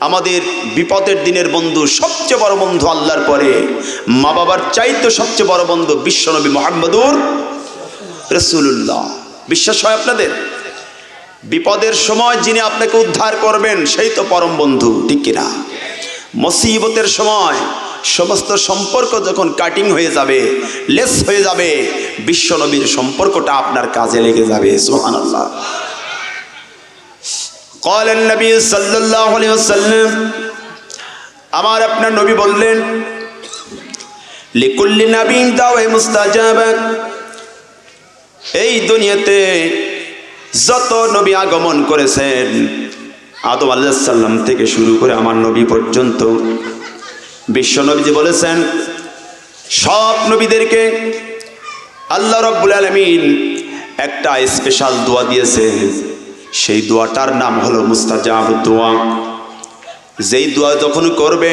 আমাদের বিপদের দিনের বন্ধু, সবচেয়ে বড় বন্ধু আল্লাহর পরে মা বাবার চাইতে সবচেয়ে বড় বন্ধু বিশ্বনবী মুহাম্মদুর রাসূলুল্লাহ। বিশ্বাস হয় আপনাদের? বিপদের সময় যিনি আপনাকে উদ্ধার করবেন সেই তো পরম বন্ধু, ঠিক কিনা? মুসিবতের সময় সমস্ত সম্পর্ক যখন কাটিং হয়ে যাবে, লেস হয়ে যাবে, বিশ্বনবীর সম্পর্কটা আপনার কাজে লেগে যাবে। সুবহানাল্লাহ। قال النبي صلى الله عليه وسلم, আমার আপনার নবী বললেন, লিকুল্লি নাবিয়্যিন দাওয়া মুস্তাজাবা। এই দুনিয়াতে যত নবী আগমন করেছেন, আদম আলাইহিস সালাম থেকে শুরু করে আমার নবী পর্যন্ত, বিশ্ব নবীজি বলেছেন সব নবীদেরকে আল্লাহ রাব্বুল আলামিন একটা স্পেশাল দোয়া দিয়েছে। সেই দোয়াটার নাম হলো মুস্তাজাবুদ দোয়া। যেই দোয়া যখন করবে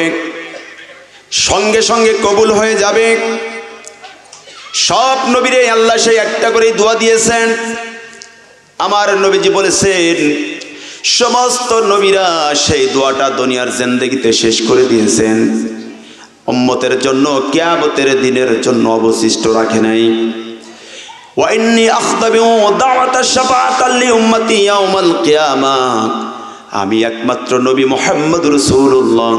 সঙ্গে সঙ্গে কবুল হয়ে যাবে। সব নবীরে আল্লাহ সেই একটা করে দোয়া দিয়েছেন। আমার নবীজি বলেছেন সমস্ত নবীরা সেই দোয়াটা দুনিয়ার জিন্দেগিতে শেষ করে দিয়েছেন, উম্মতের জন্য কিয়ামতের দিনের জন্য অবশিষ্ট রাখে নাই। ওয়াইন্নী আখতাবিউ দাওয়াতা শাফাআতাল লিউম্মতি ইয়াউমাল কিয়ামাহ। আমি একমাত্র নবী মুহাম্মদ রাসূলুল্লাহ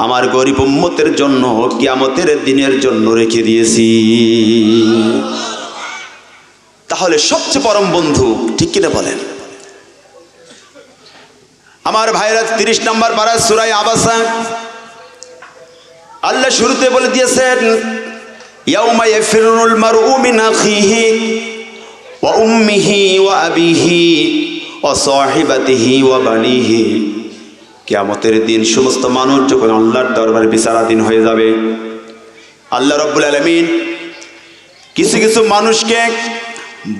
আমার গরিব উম্মতের জন্য কিয়ামতের দিনের জন্য রেখে দিয়েছি। তাহলে সবচেয়ে পরম বন্ধু, ঠিক কিনা বলেন? আমার ভাইরা 30 নম্বর পারা সূরা আবাসা আল্লাহ শুরুতে বলে দিয়েছেন, ইয়াউমা ইয়াফিরুল মারউ মিন আখিহি ওয়া উম্মিহি ওয়া আবিহি ওয়া সাহিবাতিহি ওয়া বানিহি। কিয়ামতের দিন সমস্ত মানুষ যখন আল্লাহর দরবারে বিচারাধীন হয়ে যাবে, আল্লাহ রাব্বুল আলামিন কিছু কিছু মানুষকে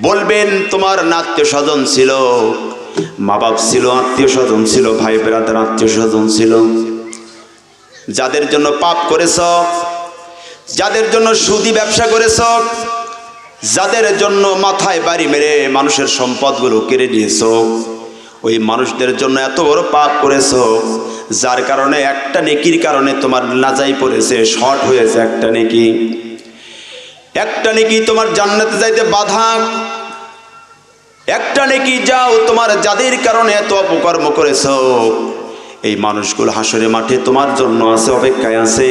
বলবেন তোমার আত্মীয় স্বজন ছিল, মা বাপ ছিল, আত্মীয় স্বজন ছিল, ভাই ব্রাদার আত্মীয় স্বজন ছিল, যাদের জন্য পাপ করেছ, যাদের জন্য সুদি ব্যবসা করেছ, যাদের জন্য মাথায় বাড়ি মেরে মানুষের সম্পদগুলো কেড়ে নিয়েছ, ওই মানুষদের জন্য এত বড় পাপ করেছ যার কারণে একটা নেকির কারণে তোমার নাজাই পড়েছে, শর্ট হয়েছে একটা নেকি। একটা নেকি তোমার জান্নাতে যাইতে বাধা, একটা নেকি যাও তোমার যাদের কারণে এত অপকর্ম করেছ, এই মানুষগুলো হাসরের মাঠে তোমার জন্য আছে, অপেক্ষায় আছে।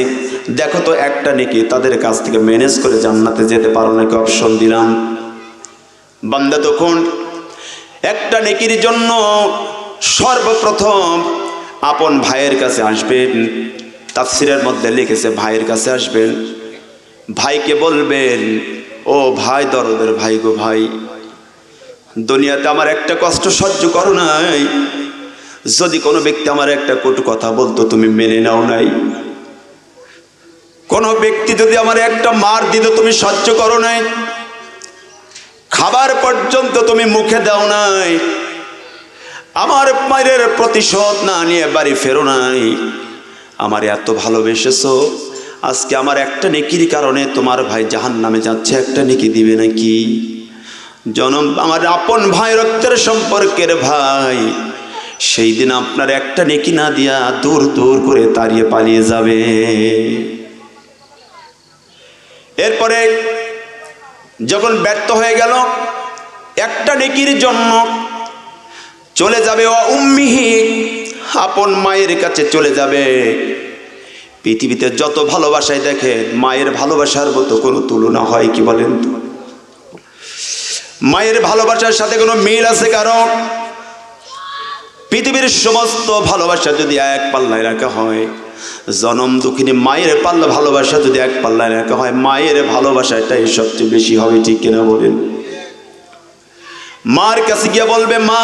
দেখো তো একটা নেকি তাদের কাছ থেকে ম্যানেজ করে জান্নাতে যেতে পারো নাকি? অপশন দিলাম। বান্দা তখন একটা নেকির জন্য সর্বপ্রথম আপন ভাইয়ের কাছে আসবেন। তাফসীরের মধ্যে লিখেছে ভাইয়ের কাছে আসবেন, ভাইকে বলবেন, ও ভাই, দরদের ভাই গো ভাই, দুনিয়াতে আমার একটা কষ্ট সহ্য করো নাই, যদি কোনো ব্যক্তি আমার একটা কটু কথা বলতো তুমি মেনে নাও নাই, কোনো ব্যক্তি যদি আমার একটা মার দিত তুমি সহ্য করো নাই, খাবার পর্যন্ত তুমি মুখে দাও নাই, আমার মায়ের প্রতিশোধ না নিয়ে বাড়ি ফেরো নাই, আমার এত ভালোবেসেছো, আজকে আমার একটা নেকির কারণে তোমার ভাই জাহান্নামে যাচ্ছে, একটা নেকি দিবে নাকি? জনম আমার আপন ভাই, রক্তের সম্পর্কের ভাই, সেই দিন আপনার একটা নেকি না দিয়া দূর দূর করে তাড়িয়ে পালিয়ে যাবে। এরপরে যখন ব্যর্থ হয়ে গেল একটা নেকির জন্য, চলে যাবে ওয়া উম্মিহি, আপন মায়ের কাছে চলে যাবে। পৃথিবীতে যত ভালোবাসায় দেখে মায়ের ভালোবাসার মতো কোনো তুলনা হয় কি বলেন? মায়ের ভালোবাসার সাথে কোনো মিল আছে কারণ? পৃথিবীর সমস্ত ভালোবাসা যদি এক পাল্লায় রাখা হয়, জনম দুঃখিনী মায়ের পাল্লা ভালোবাসা যদি এক পাল্লায় রাখা হয়, মায়ের ভালোবাসাটাই সবচেয়ে বেশি হবে, ঠিক কিনা বলেন? মার কাছে গিয়ে বলবে, মা,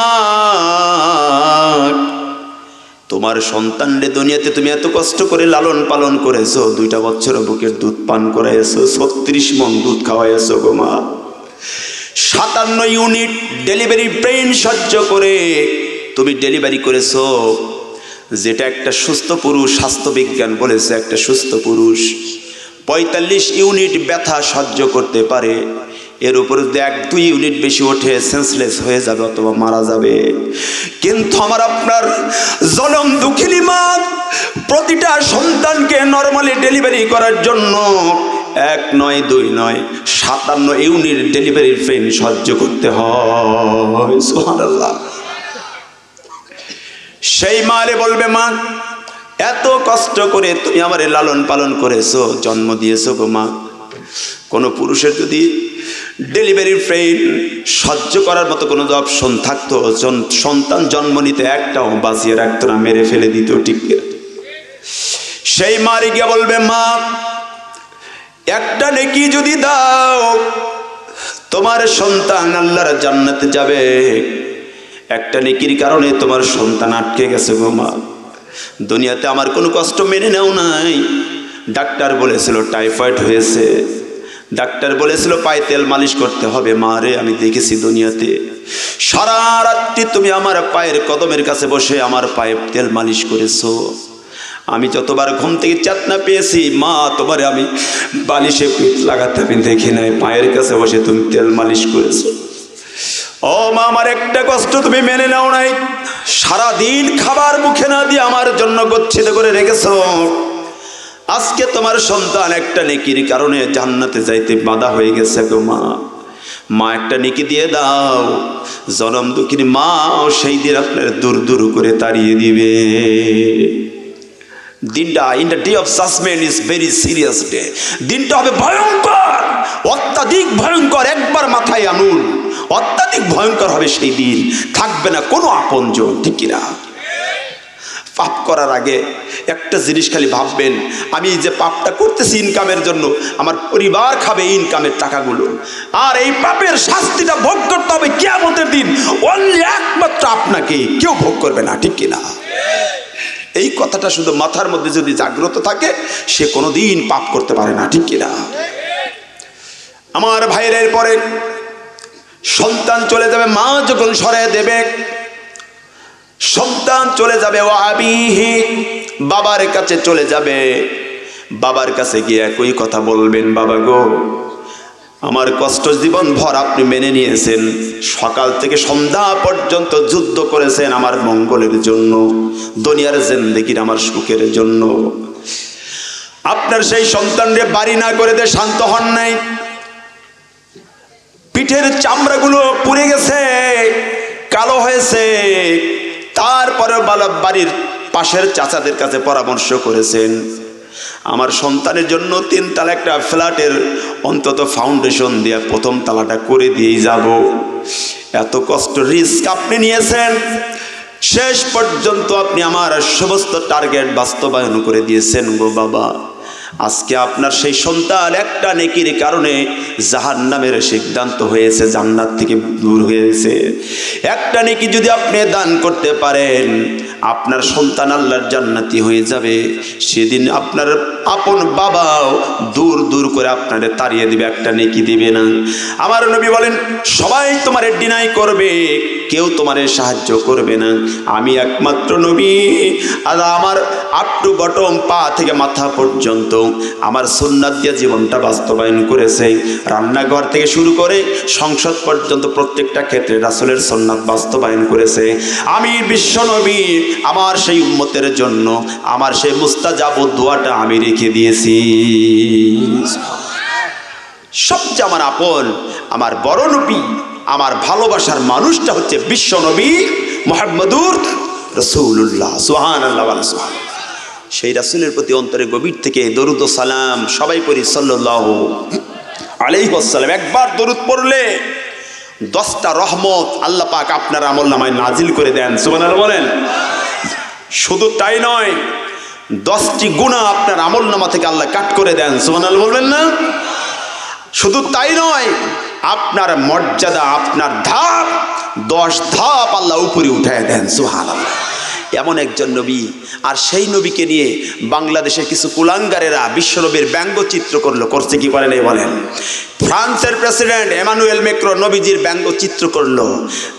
তোমার সন্তানরে দুনিয়াতে তুমি এত কষ্ট করে লালন পালন করেছো, 2টা বছর বুকের দুধ পান করাইছো, 36 মণ দুধ খাওয়াইছো গো মা, 57 ইউনিট ডেলিভারি পেইন সহ্য করে তুমি ডেলিভারি করেছো, যেটা একটা সুস্থ পুরুষ, স্বাস্থ্যবিজ্ঞান বলেছে একটা সুস্থ পুরুষ 45 ইউনিট ব্যথা সহ্য করতে পারে, এর উপরে যদি 1-2 ইউনিট বেশি ওঠে সেন্সলেস হয়ে যাবে অথবা মারা যাবে। কিন্তু আমার আপনার জনম দুঃখিনী মা প্রতিটা সন্তানকে নরমালি ডেলিভারি করার জন্য 1 নয় 2 নয় 57 ইউনিট ডেলিভারির পেইন সহ্য করতে হয়। সুবহানাল্লাহ। সেই মারে বলবে, মা এত কষ্ট করে তুমি আমারে লালন পালন করেছো, জন্ম দিয়েছো গো মা, কোনো পুরুষের যদি ডেলিভারির পেইন সহ্য করার মতো কোনো অপশন থাকতো, সন্তান জন্ম নিতে একটাও বাঁচিয়ে রাখতো না, মেরে ফেলে দিত। ঠিক সেই মারে গিয়ে বলবে, মা একটা নেকি যদি দাও তোমার সন্তান আল্লাহর জান্নাতে যাবে। একটা নেকির কারণে তোমার সন্তান আটকে গেছে গো মা, দুনিয়াতে আমার কোনো কষ্ট মেনে নাও নাই। ডাক্তার বলেছিল টাইফয়েড হয়েছে, ডাক্তার বলেছিল পায়ে তেল মালিশ করতে হবে। মা রে, আমি দেখেছি দুনিয়াতে সারা রাত্রি তুমি আমার পায়ের কদমের কাছে বসে আমার পায়ে তেল মালিশ করেছো। আমি যতবার ঘুম থেকে চেতনা পেয়েছি, মা তোমারে আমি বালিশে পিঠ লাগাতে আমি দেখি নাই, পায়ের কাছে বসে তুমি তেল মালিশ করেছো। ও মা, আমার একটা কষ্ট তুমি মেনে নাও নাই, সারাদিন খাবার মুখে না দিয়ে আমার জন্য গচ্ছিত করে রেখেছো। আজকে তোমার সন্তান একটা নেকির কারণে জান্নাতে যাইতে বাধা হয়ে গেছে গো মা, মা একটা নেকি দিয়ে দাও। জনম দুঃখিনী মা সেই দিন আপনার দূর দূর করে তাড়িয়ে দিবে। দিনটা in the day of judgement is very serious day. দিনটা হবে ভয়ঙ্কর, অত্যাধিক ভয়ঙ্কর। একবার মাথায় আনুন, অত্যাধিক ভয়ঙ্কর হবে সেই দিন, থাকবে না কোনো আপনজন। ঠিক কিনা? পাপ করার আগে একটা জিনিস খালি ভাববেন, আমি যে পাপটা করতেছি ইনকামের জন্য, আমার পরিবার খাবে ইনকামের টাকাগুলো, আর এই পাপের শাস্তিটা ভোগ করতে হবে কিয়ামতের দিন। অনলি একমাত্র আপনাকে, কেউ ভোগ করবে না। ঠিক কিনা? এই কথাটা শুধু মাথার মধ্যে যদি জাগ্রত থাকে, সে কোনোদিন পাপ করতে পারে না। ঠিক কিনা? আমার ভাইয়ের পরে সন্তান চলে যাবে, মা যখন সরিয়ে দেবে সন্তান চলে যাবে, ও আবিহি বাবার কাছে চলে যাবে। বাবার কাছে গিয়ে একই কথা বলবেন, বাবা গো আমার কষ্ট জীবন ভর আপনি মেনে নিয়েছেন, সকাল থেকে সন্ধ্যা পর্যন্ত যুদ্ধ করেছেন আমার মঙ্গলের জন্য, দুনিয়ার জিন্দেগির আমার সুখের জন্য। আপনার সেই সন্তানরে বাড়ি না করে দিয়ে শান্ত হন নাই, পিঠের চামড়াগুলো পুড়ে গেছে, কালো হয়েছে। তারপরে বাড়ির পাশের চাচাদের কাছে পরামর্শ করেছেন, আমার সন্তানের জন্য 3 তলা একটা ফ্ল্যাটের অন্তত ফাউন্ডেশন দিয়ে 1ম তলাটা করে দিয়েই যাব। এত কষ্ট রিস্ক আপনি নিয়েছেন, শেষ পর্যন্ত আপনি আমার সমস্ত টার্গেট বাস্তবায়ন করে দিয়েছেন গো বাবা। আজকে আপনার সেই সন্তান একটা নেকির কারণে জাহান্নামের সিদ্ধান্ত হয়েছে, জান্নাত থেকে দূর হয়েছে। একটা নেকি যদি আপনি দান করতে পারেন, আপনার সন্তান আল্লাহর জান্নাতি হয়ে যাবে। সেদিন আপনার আপন বাবাও দূর দূর করে আপনারে তাড়িয়ে দিবে, একটা নেকি দিবে না। আমার নবী বলেন, সবাই তোমারে ডিনাই করবে, কেউ তোমারে সাহায্য করবে না, আমি একমাত্র নবী। আর আমার আপ টু বটম, পা থেকে মাথা পর্যন্ত আমার সুন্নাত দিয়ে জীবনটা বাস্তবায়ন করেছে। রান্নাঘর থেকে শুরু করে সংসদ পর্যন্ত প্রত্যেকটা ক্ষেত্রে রাসূলের সুন্নাত বাস্তবায়ন করেছে। আমি বিশ্ব নবী, আমার সেই উম্মতের জন্য আমার সেই মুস্তাজাব দোয়াটা আমি রেখে দিয়েছি। সবচেয়ে আমার আপন, আমার বড় নবী, আমার ভালোবাসার মানুষটা হচ্ছে বিশ্ব নবী মুহাম্মদুর রাসূলুল্লাহ। সুবহানাল্লাহ ওয়া সুবহানাল্লাহ। সেই রাসূলের প্রতি অন্তরে গভীর থেকে দরুদ ও সালাম সবাই পড়ি সাল্লাল্লাহু আলাইহি ওয়াসাল্লাম। একবার দরুদ পড়লে 10টা রহমত আল্লাহ পাক আপনার আমলনামায় নাজিল করে দেন। সুবহানাল্লাহ বলেন। শুধু তাই নয়, 10টি গুনাহ আপনার আমলনামা থেকে আল্লাহ কাট করে দেন। সুবহানাল্লাহ বলবেন না? শুধু তাই নয়, আপনার মর্যাদা, আপনার ধাপ 10 ধাপ আল্লাহ উপরে উঠায় দেন। সুবহানাল্লাহ। এমন একজন নবী। আর সেই নবীকে নিয়ে বাংলাদেশের কিছু কুলাঙ্গারেরা বিশ্বনবীর ব্যঙ্গচিত্র করছে কি করে নাই বলেন? ফ্রান্সের প্রেসিডেন্ট এমানুয়েল ম্যাক্রো নবীজির ব্যঙ্গচিত্র করলো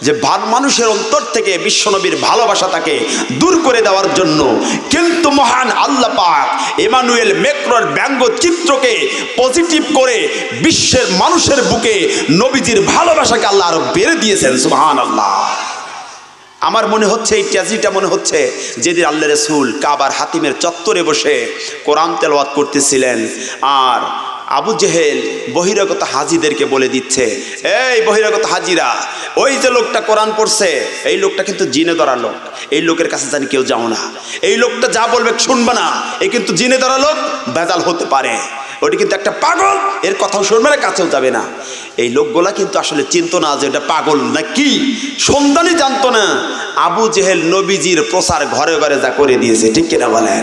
যে মানুষের অন্তর থেকে বিশ্বনবীর ভালোবাসাটাকে দূর করে দেওয়ার জন্য। কিন্তু মহান আল্লাহ পাক এমানুয়েল ম্যাক্রোর ব্যঙ্গচিত্রকে পজিটিভ করে বিশ্বের মানুষের বুকে নবীজির ভালোবাসাকে আল্লাহ আরো বেড়ে দিয়েছেন। সুবহানাল্লাহ। আমার মনে হচ্ছে এই ট্র্যাজেডিটা মনে হচ্ছে যেদিন আল্লাহ রাসূল কাবার হাতিমের চত্বরে বসে কোরআন তেলাওয়াত করতেছিলেন, আর আবু জেহেল বহিরাগত হাজিদেরকে বলে দিচ্ছে, এই বহিরাগত হাজিরা, ওই যে লোকটা কোরআন পড়ছে এই লোকটা কিন্তু জিনে ধরা লোক, এই লোকের কাছে জানি কেউ যাও না, এই লোকটা যা বলবে শুনবে না, এই কিন্তু জিনে ধরা লোক, ভেজাল হতে পারে, ওটি কিন্তু একটা পাগল, এর কথাও শুনবে না, কাছেও যাবে না। এই লোকগুলা কিন্তু আসলে চিনতো না যে এটা পাগল না কি, সন্ধানই জানতো না। আবু জেহেল নবীজির প্রচার ঘরে ঘরে যা করে দিয়েছে, ঠিক কিনা বলেন?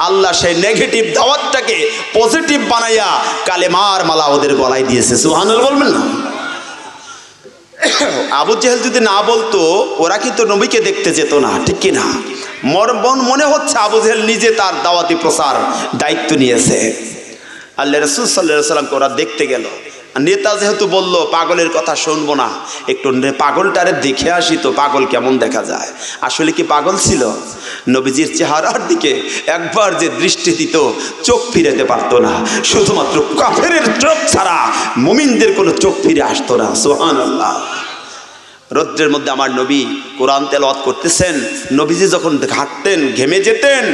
আল্লাহ সেই নেগেটিভ দাওয়াতটাকে পজিটিভ বানাইয়া কালেমার মালা ওদের গলায় দিয়েছে। সুবহানাল্লাহ বলবেন না? আবু জেহেল যদি না বলতো ওরা কিন্তু নবীকে দেখতে যেত না, ঠিক কিনা? মনে হচ্ছে আবু জেহেল নিজে তার দাওয়াতি প্রচার দায়িত্ব নিয়েছে। আল্লাহ রাসূল সাল্লাল্লাহু আলাইহি ওয়াসাল্লামকে ওরা দেখতে গেল। নেতা যেহেতু বলল পাগলের কথা শুনবো না, একটু পাগলটারে দেখে আসি তো পাগল কেমন দেখা যায়। আসলে কি পাগল ছিল? নবীজির চেহারার দিকে একবার যে দৃষ্টি দিত চোখ ফিরাতে পারতো না, শুধুমাত্র কাফেরের চোখ ছাড়া মুমিনদের কোনো চোখ ফিরে আসতো না। সুবহানাল্লাহ। রৌদ্রের মধ্যে আমার নবী কোরআন তেলাওয়াত করতেছেন, নবীজি যখন ঘাঁটতেন ঘেমে যেতেন,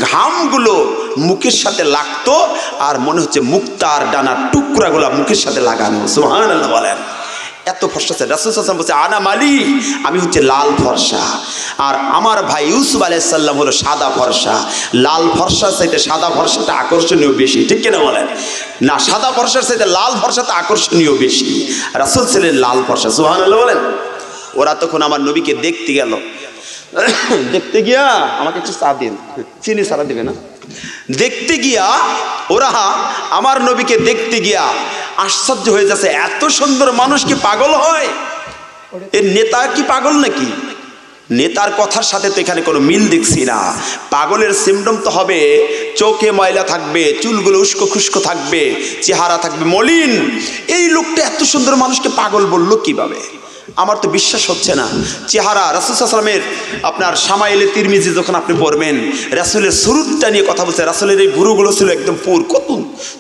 ঘামগুলো মুখের সাথে লাগতো আর মনে হচ্ছে মুক্তার ডানার টুকরাগুলো মুখের সাথে লাগানো। সুবহানাল্লাহ বলেন। এত ফর্সা আছে। রাসূল সাল্লাল্লাহু আলাইহি ওয়াসাল্লাম বলছে আনা মালি, আমি হচ্ছে লাল ফর্সা, আর আমার ভাই ইউসুফ আলাইহিস সালাম হলো সাদা ফর্সা। লাল ফর্সার চাইতে সাদা ফর্সাটা আকর্ষণীয় বেশি, ঠিক কিনা বলেন? না, সাদা ফর্সার চাইতে লাল ফর্সাটা আকর্ষণীয় বেশি। রাসূল ছিলেন লাল ফর্সা। সুবহানাল্লাহ বলেন। ওরা তখন আমার নবীকে দেখতে গেল, দেখতে গিয়া আমাকে একটু চা দিন, চিনি ছাড়া দিবে না। দেখতে গিয়া ওরা আমার নবীকে দেখতে গিয়া আশ্চর্য হয়ে যাচ্ছে, এত সুন্দর মানুষ কি পাগল হয়? এর নেতা কি পাগল নাকি? নেতার কথার সাথে তো এখানে কোনো মিল দেখছি না। পাগলের সিমটম তো হবে চোখে ময়লা থাকবে, চুলগুলো উস্কো খুস্কো থাকবে, চেহারা থাকবে মলিন। এই লোকটা এত সুন্দর মানুষকে পাগল বললো কিভাবে? আমার তো বিশ্বাস হচ্ছে না। চেহারা রাসূল সাল্লাল্লাহু আলাইহি ওয়াসাল্লামের আপনার শামাইলে তিরমিজি যখন আপনি পড়বেন, রাসূলের সুরতটা নিয়ে কথা বলছে। রাসূলের এই ভুরুগুলো ছিল একদম পুর, কত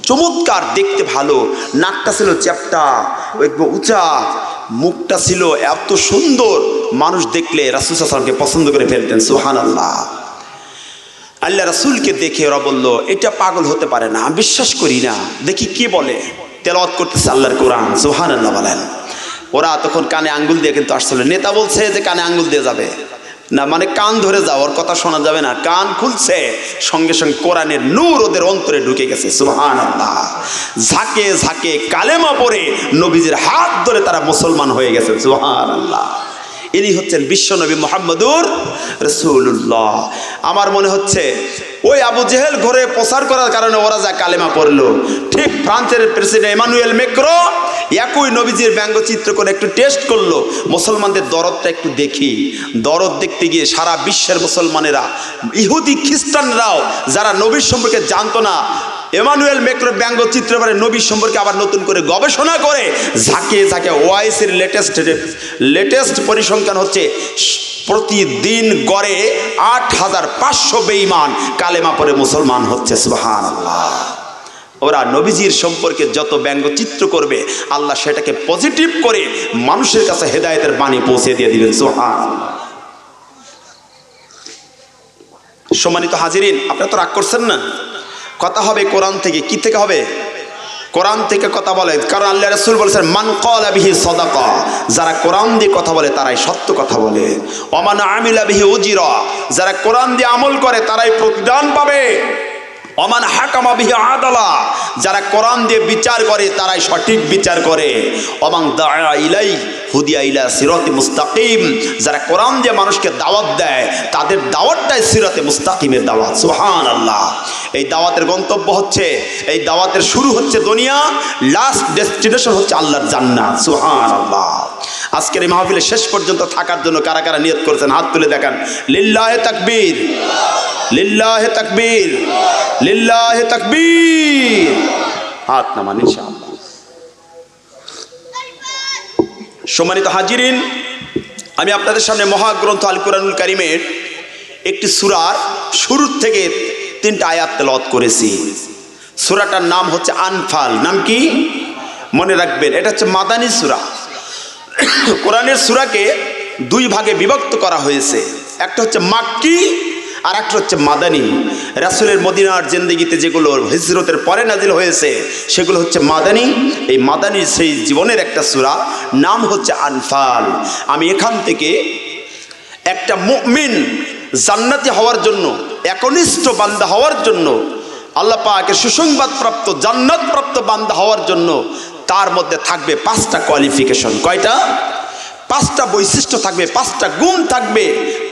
চমৎকার, দেখতে ভালো, নাকটা ছিল চ্যাপ্টা একদম উঁচা, মুখটা ছিল এত সুন্দর, মানুষ দেখলে রাসূল সাল্লাল্লাহু আলাইহি ওয়াসাল্লামকে পছন্দ করে ফেলতেন। সুবহানাল্লাহ। আল্লাহ রাসূলকে দেখে ওরা বলল এটা পাগল হতে পারে না, বিশ্বাস করি না, দেখি কি বলে। তেলাওয়াত করতেছে আল্লাহর কোরআন। সুবহানাল্লাহ বলেন। ওরা তখন কানে আঙ্গুল দিয়ে কিন্তু আসলে, নেতা বলছে যে কানে আঙ্গুল দিয়ে যাবে না, মানে কান ধরে যাও, ওর কথা শোনা যাবে না। কান খুলছে, সঙ্গে সঙ্গে কোরআনের নূর ওদের অন্তরে ঢুকে গেছে। সুবহানাল্লাহ। ঝাঁকে ঝাঁকে কালেমা পড়ে নবীজির হাত ধরে তারা মুসলমান হয়ে গেছে। সুবহানাল্লাহ। ইনি হচ্ছেন বিশ্বনবী মুহাম্মদুর রাসূলুল্লাহ। আমার মনে হচ্ছে ওই আবু জেহেল ঘরে প্রচার করার কারণে ওরা যা কালেমা পড়লো, ঠিক ফ্রান্সের প্রেসিডেন্ট এমানুয়েল ম্যাক্রো একই নবীজির ব্যঙ্গচিত্র করে একটু টেস্ট করলো, মুসলমানদের দরদটা একটু দেখি। দরদ দেখতে গিয়ে সারা বিশ্বের মুসলমানেরা, ইহুদি খ্রিস্টানরাও যারা নবীর সম্পর্কে জানতো না, এমানুয়েল ম্যাক্রোর ব্যঙ্গচিত্র মানে নবীর সম্পর্কে আবার নতুন করে গবেষণা করে ঝাঁকে ঝাঁকে ওআইসির লেটেস্ট পরিসংখ্যান হচ্ছে প্রতিদিন গড়ে ৮৫০০ বেঈমান কালেমা পড়ে মুসলমান হচ্ছে। সুবহানাল্লাহ। ওরা নবীজির সম্পর্কে যত ব্যঙ্গচিত্র করবে আল্লাহ সেটাকে পজিটিভ করে মানুষের কাছে হেদায়েতের বাণী পৌঁছে দিয়ে দিবেন। সুবহানাল্লাহ। সম্মানিত হাজিরিন, আপনারা তো রাগ করছেন না? কথা হবে কোরআন থেকে। কি থেকে হবে? কোরআন থেকে কথা বলে, কারণ আল্লাহ রাসূল বলেছেন মান ক্বালা বিহি সাদাকা, যারা কোরআন দিয়ে কথা বলে তারাই সত্য কথা বলে। ওমান আমিলা বিহি উজিরা, যারা কোরআন দিয়ে আমল করে তারাই প্রতিদান পাবে। ওমান হাকামা বিহি আদালা, যারা কোরআন দিয়ে বিচার করে তারাই সঠিক বিচার করে। ওমান দাআ ইলাই হুদিয়া ইলা সিরাতে মুস্তাকিম, যারা কোরআন দিয়ে মানুষকে দাওয়াত দেয় তাদের দাওয়াতটাই সিরাতে মুস্তাকিমের দাওয়াত। সুবহানাল্লাহ। এই দাওয়াতের গন্তব্য হচ্ছে, এই দাওয়াতের শুরু হচ্ছে দুনিয়া, লাস্ট ডেস্টিনেশন হচ্ছে আল্লাহর জান্নাত। সুবহানাল্লাহ। আজকের এই মাহফিলে শেষ পর্যন্ত থাকার জন্য কারা কারা নিয়ত করেছেন হাত তুলে দেখান। লিল্লাহে তাকবীর, লিল্লাহে তাকবীর, লিল্লাহে তাকবীর। হাত নামান ইনশাআল্লাহ। সম্মানিত হাজিরিন, আমি আপনাদের সামনে মহাগ্রন্থ আল কোরআনুল কারীমের একটি সূরার শুরু থেকে 3টা আয়াত তেলাওয়াত করেছি। সূরাটার নাম হচ্ছে আনফাল। নাম কি? মনে রাখবেন, এটা হচ্ছে মাদানী সূরা। কোরআনের সূরাকে 2 ভাগে বিভক্ত করা হয়েছে, একটা হচ্ছে মাক্কি আর একটা হচ্ছে মাদানী। রাসূলের মদিনার জিন্দেগিতে যেগুলো হিজরতের পরে নাজিল হয়েছে সেগুলো হচ্ছে মাদানী। এই মাদানীর সেই জীবনের একটা সূরা, নাম হচ্ছে আনফাল। আমি এখান থেকে একটা মুমিন জান্নাতি হওয়ার জন্য, একনিষ্ঠ বান্দা হওয়ার জন্য, আল্লাহ পাকের সুসংবাদ প্রাপ্ত জান্নাত প্রাপ্ত বান্দা হওয়ার জন্য তার মধ্যে থাকবে 5টা কোয়ালিফিকেশন। কয়টা? 5টা বৈশিষ্ট্য থাকবে, 5টা গুণ থাকবে।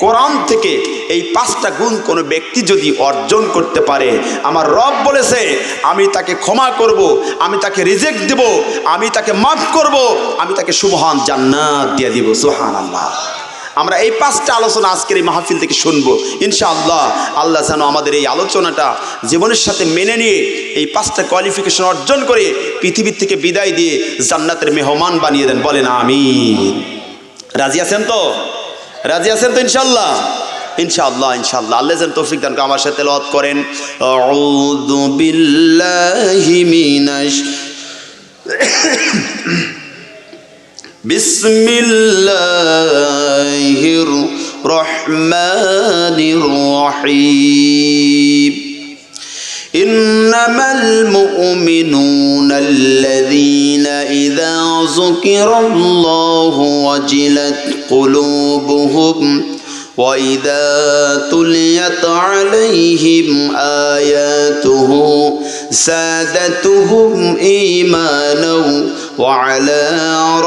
কোরআন থেকে এই 5টা গুণ কোনো ব্যক্তি যদি অর্জন করতে পারে, আমার রব বলেছে আমি তাকে ক্ষমা করব, আমি তাকে রিজেক্ট দেব, আমি তাকে মাফ করব, আমি তাকে সুবহান জান্নাত দিয়ে দিব। সুবহানাল্লাহ। আমরা এই 5টা আলোচনা আজকের এই মাহফিল থেকে শুনবো ইনশাআল্লাহ। আল্লাহ যেন আমাদের এই আলোচনাটা জীবনের সাথে মেনে নিয়ে এই 5টা কোয়ালিফিকেশন অর্জন করে পৃথিবীর থেকে বিদায় দিয়ে জান্নাতের মেহমান বানিয়ে দেন। বলেন আমিন। রাজি আছেন তো? রাজি আছেন তো ইনশাআল্লাহ? ইনশাআল্লাহ, ইনশাআল্লাহ। আল্লাহ যেন তৌফিক দান করে। আমার সাথে তেলাওয়াত করেন। আউযু বিল্লাহি মিনাশ বিসমিল্লাহির রহমানির রহিম। ইন্নামাল মুমিনুনা আল্লাযীনা ইযা যুকিরাল্লাহু ওয়াজিলাত কুলুবুহুম ওয়া ইযা তুলিয়াত আলাইহিম আয়াতুহু যাদাতুহুম ঈমানাও ওয়া আলা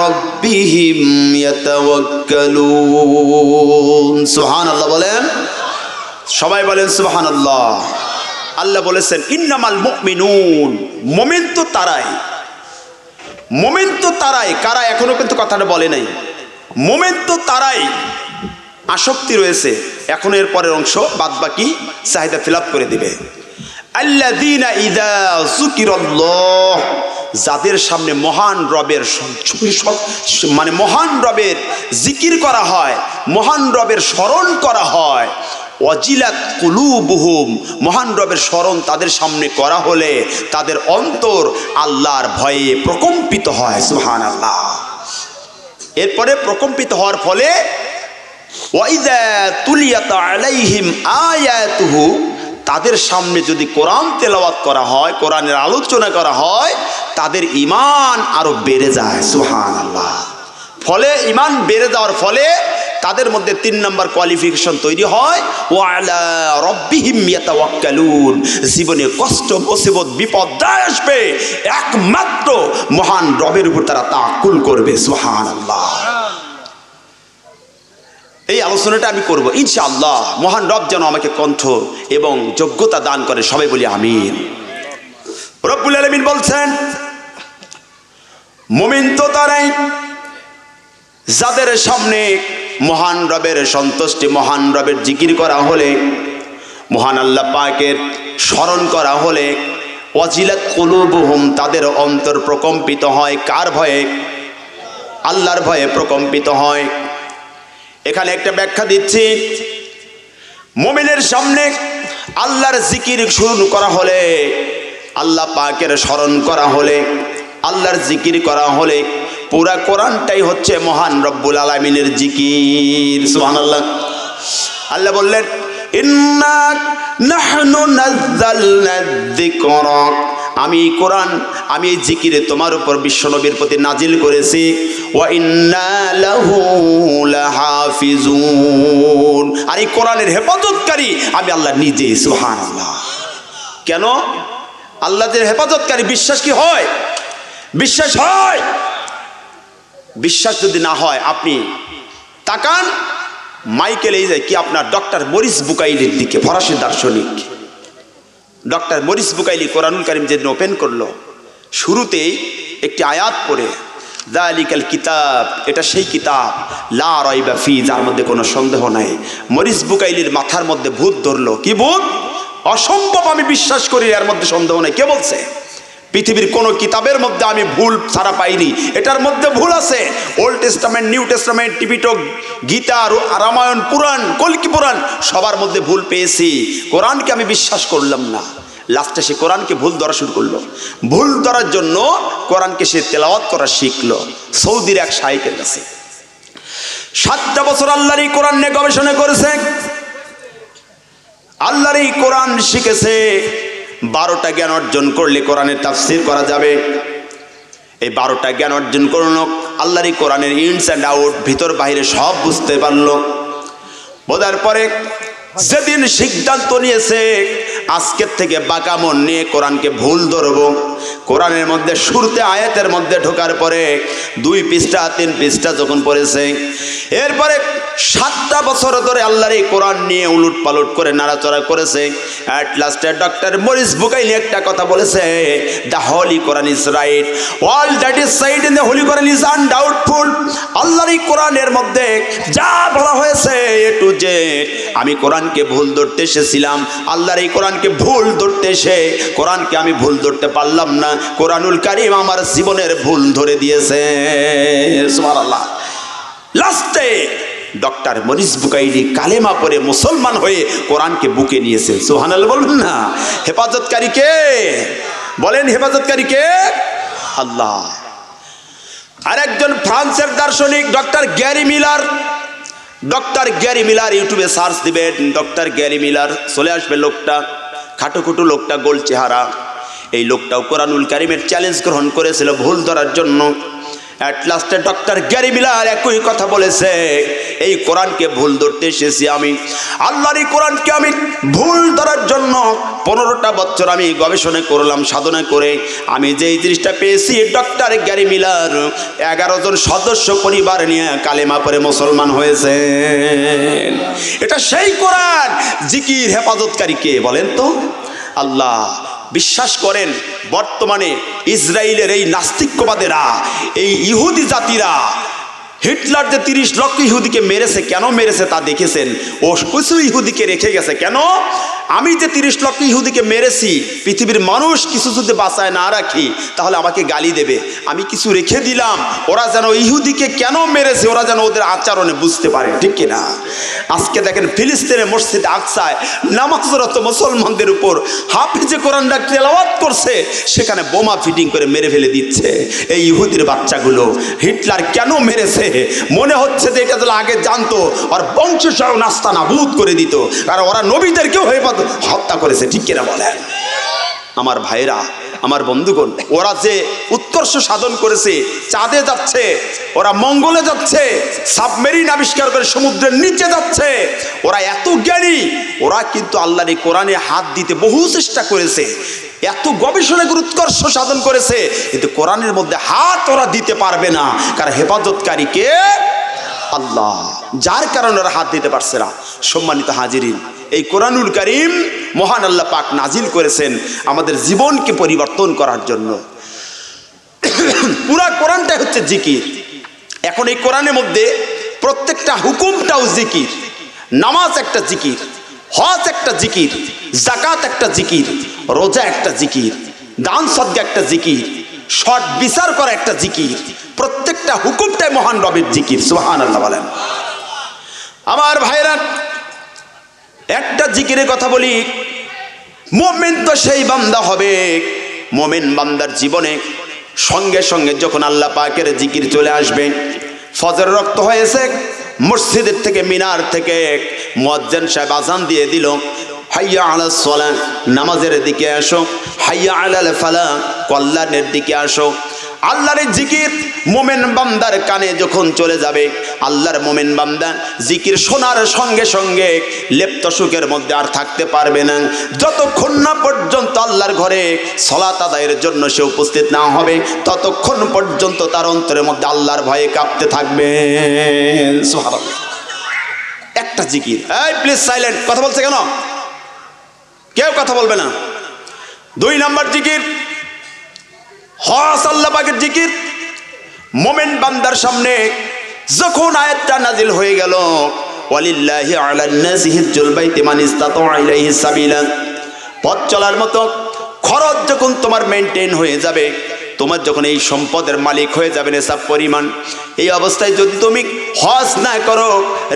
রাব্বিহিম ইয়াতাওয়াক্কালুন। সুবহানাল্লাহ বলেন, সবাই বলেন সুবহানাল্লাহ। আল্লাহ বলেছেন ইন্নামাল মুমিনুন, মুমিন তো তারাই, মুমিন তো তারাই। কারা? এখনো কিন্তু কথাটা বলে নাই। মুমিন তো তারাই, আসক্তি রয়েছে। এখন এর পরের অংশ বাদ বাকি চাহিদা ফিল আপ করে দিবে। আল্লাযীনা ইযা যুকিরাল্লাহ, যাদের সামনে মহান রবের মানে মহান রবের জিকির করা হয়, মহান রবের স্মরণ করা হয়, ওয়াজিলাত কুলুবুহুম, মহান রবের স্মরণ তাদের সামনে করা হলে তাদের অন্তর আল্লাহর ভয়ে প্রকম্পিত হয়। সুবহানাল্লাহ। এরপরে প্রকম্পিত হওয়ার ফলে ওয়াইযা তুলিয়াত আলাইহিম আয়াতুহু, তাদের সামনে যদি কোরআন তেলাওয়াত করা হয়, কোরআনের আলোচনা করা হয়, তাদের ঈমান আরো বেড়ে যায়। সুবহানাল্লাহ। ফলে ঈমান বেড়ে যাওয়ার ফলে তাদের মধ্যে 3 নম্বর কোয়ালিফিকেশন তৈরি হয়, ওয়া আলা রাব্বিহিম ইয়াতাওয়াক্কালুন। জীবনে কষ্ট, মুসিবত, বিপদ দায় আসবে, একমাত্র মহান রবের উপর তারা তাওয়াক্কুল করবে। সুবহানাল্লাহ। এই আলোচনাটা আমি করব ইনশাআল্লাহ। মহান রব যেন আমাকে কণ্ঠ এবং যোগ্যতা দান করে। সবাই বলি আমিন। রব্বুল আলামিন বলছেন মুমিন তো তারাই যাদের সামনে মহান রবের সন্তুষ্টি, মহান রবের জিকির করা হলে, মহান আল্লাহ পাকের স্মরণ করা হলে ওয়াজিলাত কুলুবুহুম, তাদের অন্তর প্রকম্পিত হয়। কার ভয়ে? আল্লাহর ভয়ে প্রকম্পিত হয়। এখানে একটা ব্যাখ্যা দিচ্ছি। মুমিনের সামনে আল্লাহর জিকির শুরু করা হলে, আল্লাহ পাকের স্মরণ করা হলে, আল্লাহর জিকির করা হলে পুরা কোরআনটাই হচ্ছে মহান রব্বুল আলামিনের জিকির। সুবহানাল্লাহ। আল্লাহ বললেন ইন্না নাহনু নাযালনা যিকরা, আমি কোরআন, আমি এই জিকিরে তোমার উপর বিশ্বনবীর প্রতি নাজিল করেছি। ওয়া ইন্না লাহু লাহাফিজুন, আর এই কোরআনের হেফাজতকারী আমি আল্লাহ নিজে। সুবহানাল্লাহ। কেন? আল্লাহ যে হেফাজতকারী, বিশ্বাস কি হয়? বিশ্বাস হয়। বিশ্বাস যদি না হয় আপনি তাকান মাইকেল, এই যায় কি আপনার ডক্টর মরিস বুকাইলির দিকে, ফরাসি দার্শনিক ডক্টর মরিস বুকাইলি কোরআনুল কারীম যেদিন ওপেন করলো, শুরুতেই একটি আয়াত পড়ে যালিকাল কিতাব, এটা সেই কিতাব, লা রাইবা ফি, যার মধ্যে কোনো সন্দেহ নাই। মরিস বুকাইলির মাথার মধ্যে ভূত ধরলো। কি ভূত? অসম্ভব, আমি বিশ্বাস করি এর মধ্যে সন্দেহ নাই। কে বলছে? পৃথিবীর কোন কিতাবের মধ্যে আমি ভুল ছাড়া পাইনি, এটার মধ্যে ভুল আছে। Old testament, new testament, Tipitaka, Gita, Ramayana, Purana, কল্কি পুরাণ, সবার মধ্যে ভুল পেয়েছি। কোরআনকে আমি বিশ্বাস করলাম না। লাস্টে সে কোরআনকে ভুল ধরা শুরু করলো। ভুল ধরার জন্য কোরআনকে সে তেলাওয়াত করা শিখলো সৌদির এক শাইখের কাছে। 7টা বছর আল্লাহর এই কোরআন নিয়ে গবেষণা করেছে, আল্লাহর এই কোরআন শিখেছে। 12টা জ্ঞান অর্জন করলে কোরআনের তাফসীর করা যাবে। এই 12টা জ্ঞান অর্জন করল, আল্লাহর এই কোরআনের ইনস অ্যান্ড আউট, ভিতর বাইরে সব বুঝতে পারলো। বোঝার পরে যেদিন সিদ্ধান্ত নিয়েছে আজকের থেকে বাঁকা মন নিয়ে কোরআনকে ভুল ধরবো, কোরআনের মধ্যে শুরুতে আয়াতের মধ্যে ঢোকার পরে 2 পৃষ্ঠা 3 পৃষ্ঠা যখন পড়েছে, এরপরে 7টা বছর ধরে আল্লাহর এই কোরআন নিয়ে উলট পালট করে নাড়াচড়া করেছে। অ্যাট লাস্টে ডক্টর মরিস বুকাইলি একটা কথা বলেছে, the holy Quran is right, all that is said in the holy Quran is undoubtful. আল্লাহর এই কোরআনের মধ্যে যা বলা হয়েছে এ টু জেড, আমি কোরআনকে ভুল ধরতে এসেছিলাম, আল্লাহর এই কোরআনকে ভুল ধরতে এসে কোরআনকে আমি ভুল ধরতে পারলাম না। কোরআনুল কারীম আমার জীবনের ভুল ধরে দিয়েছে। সুবহানাল্লাহ। লাস্টে ডক্টর মরিস বুকাইলি কালেমা পড়ে মুসলমান হয়ে কোরআনকে বুকে নিয়েছেন। সুবহানাল্লাহ বলবেন না? হেফাজতকারী কে? বলেন হেফাজতকারী কে? আল্লাহ। আরেকজন ফ্রান্সের দার্শনিক doctor Gary Miller, doctor Gary Miller, ইউটিউবে সার্চ দিবেন ডক্টর গ্যারি মিলার, চলে আসবে লোকটা। খাটোখুটো লোকটা, গোল চেহারা। এই লোকটাও কোরআনুল কারীমের চ্যালেঞ্জ গ্রহণ করেছিল ভুল ধরার জন্য। অ্যাট লাস্টে ডক্টর গ্যারি মিলার একই কথা বলেছে, এই কোরআনকে ভুল ধরতে এসেছি আমি, আল্লাহর এই কোরআনকে আমি ভুল ধরার জন্য 15টা বছর আমি গবেষণা করলাম, সাধনা করে আমি যেই জিনিসটা পেয়েছি, ডক্টর গ্যারি মিলার 11 জন সদস্য পরিবার নিয়ে কালেমা পড়ে মুসলমান হয়েছে। এটা সেই কোরআন। জিকির হেফাজতকারী কে বলেন তো? আল্লাহ। বিশ্বাস করেন বর্তমানে ইসরায়েলের এই নাস্তিক্যবাদেরা, এই ইহুদি জাতিরা, হিটলার যে 30 লক্ষ ইহুদিকে মেরেছে, কেন মেরেছে তা দেখেছেন? ও কিছু ইহুদিকে রেখে গেছে। কেন? আমি যে 30 লক্ষ ইহুদিকে মেরেছি, পৃথিবীর মানুষ কিছু যদি বাঁচায় না রাখি তাহলে আমাকে গালি দেবে, আমি কিছু রেখে দিলাম, ওরা যেন ইহুদিকে কেন মেরেছে ওরা যেন ওদের আচরণে বুঝতে পারে, ঠিক কিনা? আজকে দেখেন ফিলিস্তিনের মসজিদে আকসায় নামাজরত মুসলমানদের উপর হাফিজে কোরআনটা তেলাওয়াত করছে, সেখানে বোমা ফিটিং করে মেরে ফেলে দিচ্ছে। এই ইহুদির বাচ্চাগুলো হিটলার কেন মেরেছে? মনে হচ্ছে যে এটা তাহলে আগে জানতো, আর বংশসহ নাস্তা নাবুদ করে দিত, কারণ ওরা নবীদেরকেও হত্যা করেছে, ঠিক কিনা বলেন? আমার ভাইরা, আমার বন্ধুগণ, ওরা যে উৎকর্ষ সাধন করেছে, চাঁদে যাচ্ছে, ওরা মঙ্গলে যাচ্ছে, সাবমেরিন আবিষ্কার করে সমুদ্রের নিচে যাচ্ছে, ওরা এত জ্ঞানী, ওরা কিন্তু আল্লাহর এই কোরআনে হাত দিতে বহু চেষ্টা করেছে, এত গবেষণা করে উৎকর্ষ সাধন করেছে, কিন্তু কোরআনের মধ্যে হাত ওরা দিতে পারবে না, কারণ হেফাজতকারী কে? আল্লাহ। যার কারণে ওরা হাত দিতে পারছে না। সম্মানিত হাজিরিন, এই কোরআনুল কারীম মহান আল্লাহ পাক নাজিল করেছেন আমাদের জীবনকে পরিবর্তন করার জন্য। পুরা কোরআনটাই হচ্ছে জিকির। এখন এই কোরআনের মধ্যে প্রত্যেকটা হুকুমটাও জিকির। নামাজ একটা জিকির, হজ একটা জিকির, যাকাত একটা জিকির, রোজা একটা জিকির, দান সদকা একটা জিকির, সৎ বিচার করা একটা জিকির। প্রত্যেকটা হুকুমটাই মহান রবের জিকির। সুবহানাল্লাহ বলেন। আমার ভাইরা, একটা জিকিরের কথা বলি, মুমিন তো সেই বান্দা হবে, মুমিন বান্দার জীবনে সঙ্গে সঙ্গে যখন আল্লাহ পাকের জিকির চলে আসবে, ফজর রক্ত হয়েছে, মসজিদের থেকে মিনার থেকে মুয়াজ্জিন সাহেব আযান দিয়ে দিল, হাইয়া আলাস সালাহ, নামাজের দিকে আসো, হাইয়া আলাল ফালাহ, কল্যাণের দিকে আসো। আল্লাহর জিকির মোমেন বান্দার কানে যখন চলে যাবে, আল্লাহর মোমেন বান্দা জিকির শোনার সঙ্গে সঙ্গে লেপ্ত সুখের মধ্যে আর থাকতে পারবে না, যতক্ষণ না পর্যন্ত আল্লাহর ঘরে সালাত আদায়ের জন্য সে উপস্থিত না হবে, ততক্ষণ পর্যন্ত তার অন্তরের মধ্যে আল্লাহর ভয়ে কাঁপতে থাকবে। সুবহানাল্লাহ। একটা জিকির। এই প্লিজ সাইলেন্ট, কথা বলছে কেন? কেউ কথা বলবে না। 2 নাম্বার জিকির হজ, আল্লাহ পাকের জিকির। মোমেন বান্দার সামনে যখন আয়াতটা নাজিল হয়ে গেল, ওয়ালিল্লাহি আলান নাসি হিজ্জুল বাইতি মান ইসতাতা ইলাইহি সাবিলা, পথ চলার মতো খরচ যখন তোমার মেনটেন হয়ে যাবে, তোমার যখন এই সম্পদের মালিক হয়ে যাবে নেশাব পরিমাণ, এই অবস্থায় যদি তুমি হজ না করো,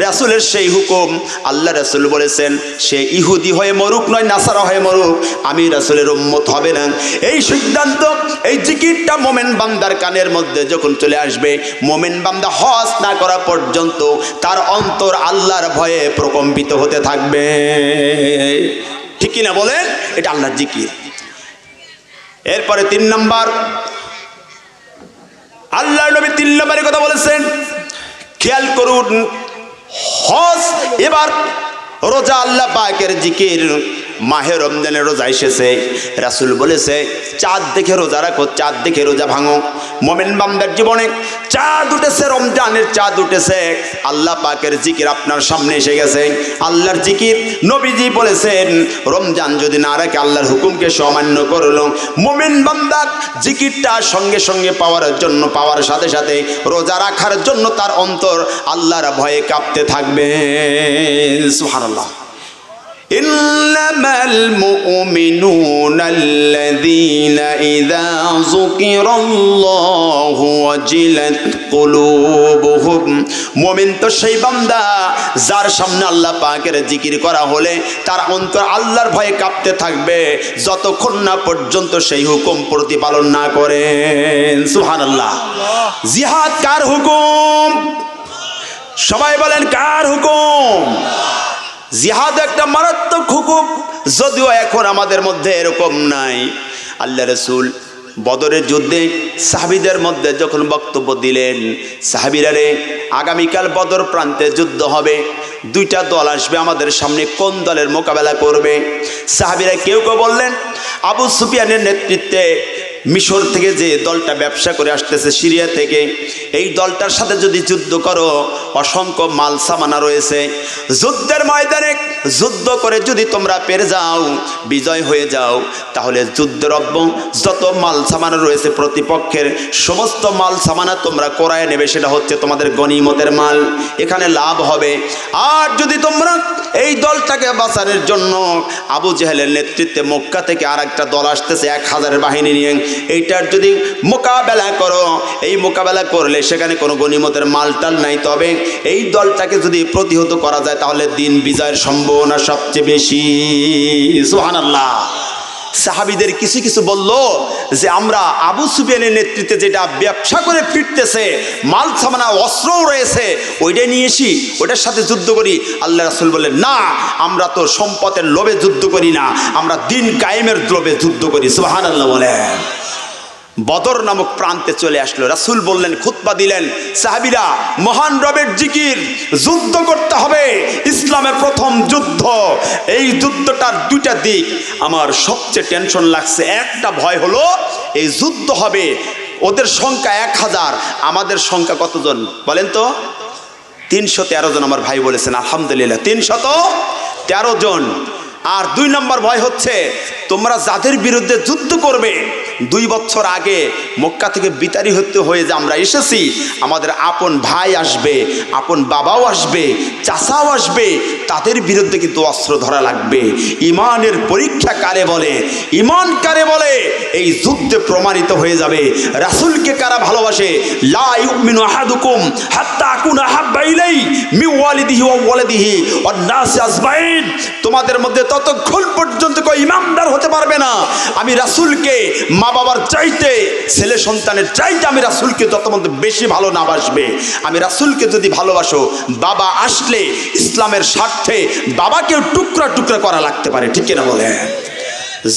রাসূলের সেই হুকুম, আল্লাহ রাসূল বলেছেন সে ইহুদি হয়ে মরুক নয় নাসারা হয়ে মরুক, আমি রাসূলের উম্মত হবে না। এই সিদ্ধান্ত, এই জিকিরটা মোমেন বান্দার কানের মধ্যে যখন চলে আসবে, মোমেন বান্দা হজ না করা পর্যন্ত তার অন্তর আল্লাহর ভয়ে প্রকম্পিত হতে থাকবে। ঠিক কিনা বলেন? এটা আল্লাহর জিকির। এরপরে 3 নাম্বার, আল্লাহর নবী 3 নম্বরের কথা বলেছেন, খেয়াল করুন। হজ, এবার রোজা, আল্লাহ পাকের জিকির। মাহে রমজানের রোজা এসেছে, রাসূল বলেছে চাঁদ দেখে রোজা রাখো, চাঁদ দেখে রোজা ভাঙো। মোমেন বান্দার জীবনে চাঁদ উঠেছে, রমজানের চাঁদ উঠেছে, আল্লাহ পাকের জিকির আপনার সামনে এসে গেছে। আল্লাহর জিকির, নবীজি বলেছেন রমজান যদি না রাখে আল্লাহর হুকুমকে অমান্য করলো, মোমেন বান্দা জিকিরটা সঙ্গে সঙ্গে পাওয়ার জন্য, পাওয়ার সাথে সাথে রোজা রাখার জন্য তার অন্তর আল্লাহর ভয়ে কাঁপতে থাকবে। সুবহানাল্লাহ। إنما المؤمنون الذين إذا ذكر الله وجلت قلوبهم, মুমিন তো সেই বান্দা যার সামনে আল্লাহ পাকের জিকির করা হলে তার অন্তর আল্লাহর ভয়ে কাঁপতে থাকবে, যতক্ষণ না পর্যন্ত সেই হুকুম প্রতিপালন না করেন। সুবহানাল্লাহ। জিহাদ কার হুকুম? সবাই বলেন কার হুকুম? জিহাদ একটা মারাত্মক হুকুম, যদিও এখন আমাদের মধ্যে এরকম নাই। আল্লাহ রাসূল বদরের যুদ্ধে সাহাবীদের মধ্যে যখন বক্তব্য দিলেন, সাহাবীরা রে, আগামীকাল বদর প্রান্তে যুদ্ধ হবে, 2টা দল আসবে আমাদের সামনে, কোন দলের মোকাবেলা করবে? সাহাবীরা কেউ কেউ বললেন আবু সুফিয়ানের নেতৃত্বে মিশর থেকে যে দলটা ব্যবসা করে আসতেছে সিরিয়া থেকে, এই দলটার সাথে যদি যুদ্ধ করো, অসংখ্য মাল সামানা রয়েছে, যুদ্ধের ময়দানে যুদ্ধ করে যদি তোমরা পেরে যাও, বিজয় হয়ে যাও, তাহলে যুদ্ধরব্য যত মাল সামানা রয়েছে প্রতিপক্ষের সমস্ত মাল সামানা তোমরা কোরায় নেবে, সেটা হচ্ছে তোমাদের গনিমতের মাল, এখানে লাভ হবে। আর যদি তোমরা এই দলটাকে বাঁচানোর জন্য, আবু জেহেলের নেতৃত্বে মক্কা থেকে আর একটা দল আসতেছে 1000 বাহিনী নিয়ে, এইটার যদি মোকাবেলা করো, এই মোকাবেলা করলে সেখানে কোনো গনিমতের মালটাল নাই, তবে এই দলটাকে যদি প্রতিহত করা যায় তাহলে দিন বিজয়ের সম্ভাবনা সবচেয়ে বেশি। সুবহানাল্লাহ। সাহাবীদের কিছু কিছু বলল যে আমরা আবু সুফিয়ানের নেতৃত্বে যেটা ব্যবসা করে ফিরতেছে, মাল সামানা অস্ত্রও রয়েছে, ওইটাই নিয়ে এসি, ওটার সাথে যুদ্ধ করি। আল্লাহ রাসূল বললেন না, আমরা তো সম্পদের লোভে যুদ্ধ করি না, আমরা দিন কায়েমের লোভে যুদ্ধ করি। সুবহানাল্লাহ বলেন। বদর নামক প্রান্তে চলে আসলো, রাসূল বললেন, খুতবা দিলেন, সাহাবীরা মহান রবের জিকির, যুদ্ধ করতে হবে, ইসলামের প্রথম যুদ্ধ। এই যুদ্ধটার 2টা দিক আমার সবচেয়ে টেনশন লাগছে। একটা ভয় হলো এই যুদ্ধ হবে, ওদের সংখ্যা 1000, আমাদের সংখ্যা কতজন বলেন তো? 313 জন। আমার ভাই বলেছেন আলহামদুলিল্লাহ, 313 জন। আর 2 নম্বর ভয় হচ্ছে তোমরা যাদের বিরুদ্ধে যুদ্ধ করবে, 2 বছর আগে মক্কা থেকে বিতাড়ি হয়ে যে আমরা এসেছি, আমাদের আপন ভাই আসবে, আপন বাবাও আসবে, চাচাও আসবে, তাদের বিরুদ্ধে কিন্তু অস্ত্র ধরা লাগবে। ইমানের পরীক্ষা কারে বলে, ইমান কারে বলে, এই যুদ্ধে প্রমাণিত হয়ে যাবে। রাসূলকে কারা ভালোবাসে? লা ইউমিনু আহাদুকুম হাত্তা আকুনা হাব্বা ইলাইহি মিন ওয়ালিদিহি ওয়া ওয়ালাদিহি ওয়ান নাস আজমাইন। তোমাদের মধ্যে ততক্ষণ পর্যন্ত কেউ ইমানদার হতে পারবে না আমি রাসূলকে মা বাবার চাইতে, ছেলে সন্তানের চাইতে আমি রাসূলকে যত মধ্যে বেশি ভালো না বাসবে। আমি রাসূলকে যদি ভালোবাসো, বাবা আসলে ইসলামের স্বার্থে বাবাকেও টুকরা টুকরা করা লাগতে পারে। ঠিক কিনা বলে?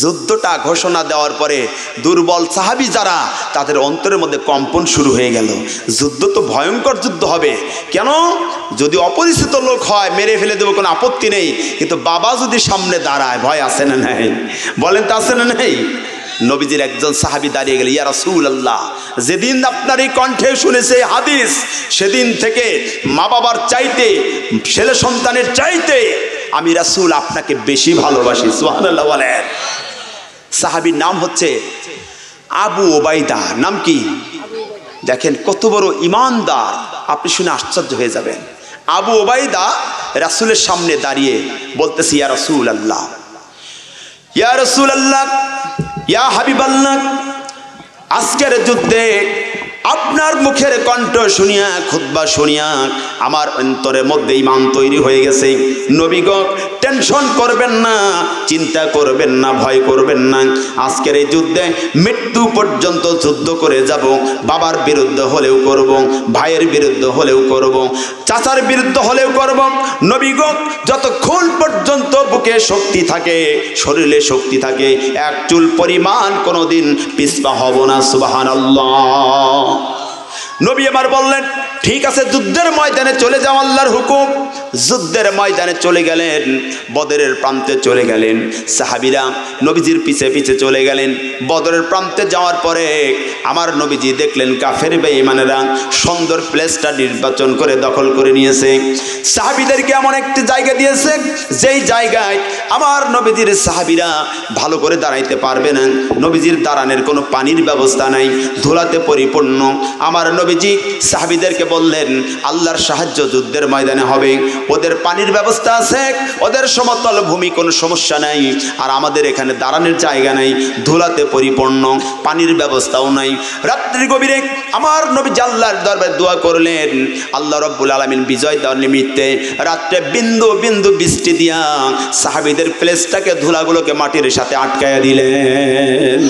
যুদ্ধটা ঘোষণা দেওয়ার পরে দুর্বল সাহাবী যারা, তাদের অন্তরের মধ্যে কম্পন শুরু হয়ে গেল। যুদ্ধ তো ভয়ঙ্কর যুদ্ধ হবে, কেন? যদি অপরিচিত লোক হয় মেরে ফেলে দেবো, কোনো আপত্তি নেই, কিন্তু বাবা যদি সামনে দাঁড়ায়, ভয় আছে না নাই? বলেন তো আছে না নাই? নবীজির একজন সাহাবী দাঁড়িয়ে গেল, ইয়া রাসূলুল্লাহ, যেদিন আপনার এই কণ্ঠে শুনেছে হাদিস, সেদিন থেকে মা বাবার চাইতে, ছেলে সন্তানের চাইতে আমি রাসূল আপনাকে বেশি ভালোবাসি। সুবহানাল্লাহ বলেন। সাহাবীর নাম হচ্ছে আবু ওবাইদা। নাম কি? দেখেন কত বড় ইমানদার, আপনি শুনে আশ্চর্য হয়ে যাবেন। আবু ওবাইদা রাসূলের সামনে দাঁড়িয়ে বলতেছে, ইয়া রাসূলুল্লাহ, ইয়া রাসূলুল্লাহ, ইয়া হাবিবাল্লাহ, আজকের যুদ্ধে আপনার মুখের কণ্ঠ শুনিয়া, খুতবা শুনিয়া আমার অন্তরের মধ্যে ঈমান তৈরি হয়ে গেছে। নবী গো, টেনশন করবেন না, চিন্তা করবেন না, ভয় করবেন না। আজকের এই যুদ্ধে মৃত্যু পর্যন্ত যুদ্ধ করে যাব। বাবার বিরুদ্ধে হলেও করব, ভাইয়ের বিরুদ্ধে হলেও করব, চাচার বিরুদ্ধে হলেও করব। নবী গো, যতক্ষণ পর্যন্ত বুকে শক্তি থাকে, শরীরে শক্তি থাকে, এক চুল পরিমাণ কোনোদিন পিছপা হব না। সুবহানাল্লাহ। নবী এবার বললেন, ঠিক আছে, যুদ্ধের ময়দানে চলে যাও, আল্লাহর হুকুম। যুদ্ধের ময়দানে চলে গেলেন, বদরের প্রান্তে চলে গেলেন। সাহাবীরা নবীজির পিছে পিছে চলে গেলেন। বদরের প্রান্তে যাওয়ার পরে আমার নবীজি দেখলেন কাফের বেঈমানেরা সুন্দর প্লেসটা নির্বাচন করে দখল করে নিয়েছে। সাহাবীদেরকে এমন একটি জায়গা দিয়েছে, যেই জায়গায় আমার নবীজির সাহাবীরা ভালো করে দাঁড়াইতে পারবে না। নবীজির দাঁড়ানোর কোনো পানির ব্যবস্থা নাই, ধুলাতে পরিপূর্ণ। আমার নবীজি সাহাবীদেরকে বললেন, আল্লাহর সাহায্য যুদ্ধের ময়দানে হবে, ওদের পানির ব্যবস্থা আছে, ওদের সমতল ভূমি, কোনো সমস্যা নাই, আর আমাদের এখানে দাঁড়ানোর জায়গা নাই, ধুলাতে পরিপূর্ণ, পানির ব্যবস্থাও নাই। রাত্রি গভীরে আমার নবীজি আল্লাহর দরবারে দোয়া করলেন, আল্লাহ রাব্বুল আলামিন বিজয় দেওয়ার নিমিত্তে রাত্রে বিন্দু বিন্দু বৃষ্টি দিয়া সাহাবীদের প্লেসটাকে, ধুলাগুলোকে মাটির সাথে আটকায়া দিলেন।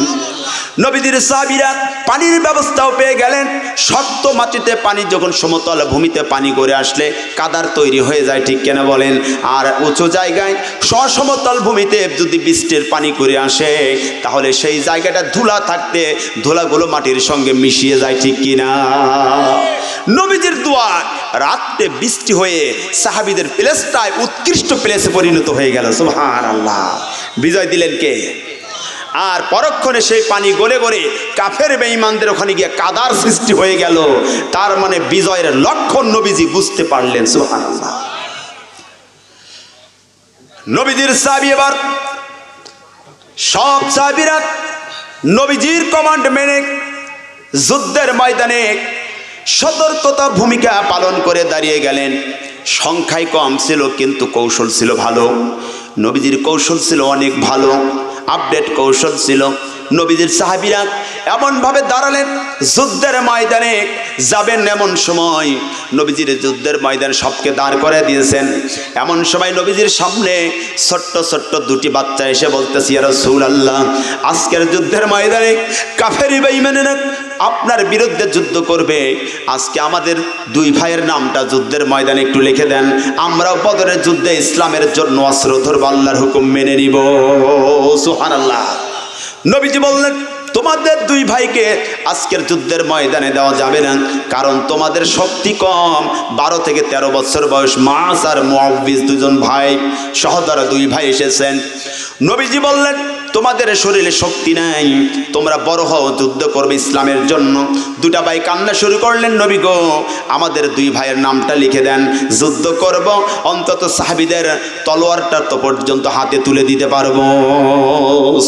নবীদের সাহাবীরা পানির ব্যবস্থাও পেয়ে গেলেন। শক্ত মাটিতে পানি যখন সমতল ভূমিতে পানি করে আসলে কাদার তৈরি হয়ে যায়, ঠিক কেনা বলেন? আর উঁচু জায়গায় সমতল ভূমিতে যদি বৃষ্টির পানি করে আসে, তাহলে সেই জায়গাটা ধুলা থাকতে ধুলাগুলো মাটির সঙ্গে মিশিয়ে যায়, ঠিক কিনা? নবীজির দোয়া রাতে বৃষ্টি হয়ে সাহাবীদের প্লেসটায় উৎকৃষ্ট প্লেসে পরিণত হয়ে গেল। সুবহানাল্লাহ। বিজয় দিলেন কে? আর পরক্ষণে সেই পানি গলে গলে কাফের বেঈমানদের ওখানে গিয়ে কাদার সৃষ্টি হয়ে গেল। তার মানে বিজয়ের লক্ষণ নবীজি বুঝতে পারলেন। সুবহানাল্লাহ। নবীজির সাহাবী এবার সব সাহাবীরা নবীজির কমান্ড মেনে যুদ্ধের ময়দানে সতর্কতা ভূমিকা পালন করে দাঁড়িয়ে গেলেন। সংখ্যায় কম ছিল, কিন্তু কৌশল ছিল ভালো। নবীজির কৌশল ছিল অনেক ভালো, আপডেট কৌশল ছিল। নবীজির সাহাবীরা এমনভাবে দাঁড়ালেন, যুদ্ধের ময়দানে যাবেন এমন সময় নবীজির যুদ্ধের ময়দানে সবকে দাঁড় করে দিয়েছেন। এমন সময় নবীজির সামনে ছোট্ট ছোট্ট দুটি বাচ্চা এসে বলতেছে, ইয়া রাসূলুল্লাহ, আজকের যুদ্ধের ময়দানে কাফের বেঈমানেরা আপনার বিরুদ্ধে যুদ্ধ করবে। আজকে আমাদের দুই ভাইয়ের নামটা যুদ্ধের ময়দানে একটু লিখে দেন, আমরাও বদরের যুদ্ধে ইসলামের জন্য অস্ত্র ধরব, আল্লাহর হুকুম মেনে নিব। সুবহানাল্লাহ। নবীজি বললেন, তোমাদের দুই ভাইকে আজকের যুদ্ধের ময়দানে দেওয়া যাবে না, কারণ তোমাদের শক্তি কম। 12 থেকে 13 বছর বয়স মাস আর মুআউবিজ, দুজন ভাই সহদর দুই ভাই এসেছেন। নবীজি বললেন, তোমাদের শরীরে শক্তি নাই, তোমরা বড় হও, যুদ্ধ করবে ইসলামের জন্য। দুটা ভাই কান্না শুরু করলেন, নবী গো, আমাদের দুই ভাইয়ের নামটা লিখে দেন, যুদ্ধ করব, অন্তত সাহাবীদের তলোয়ারটা তো পর্যন্ত হাতে তুলে দিতে পারবো।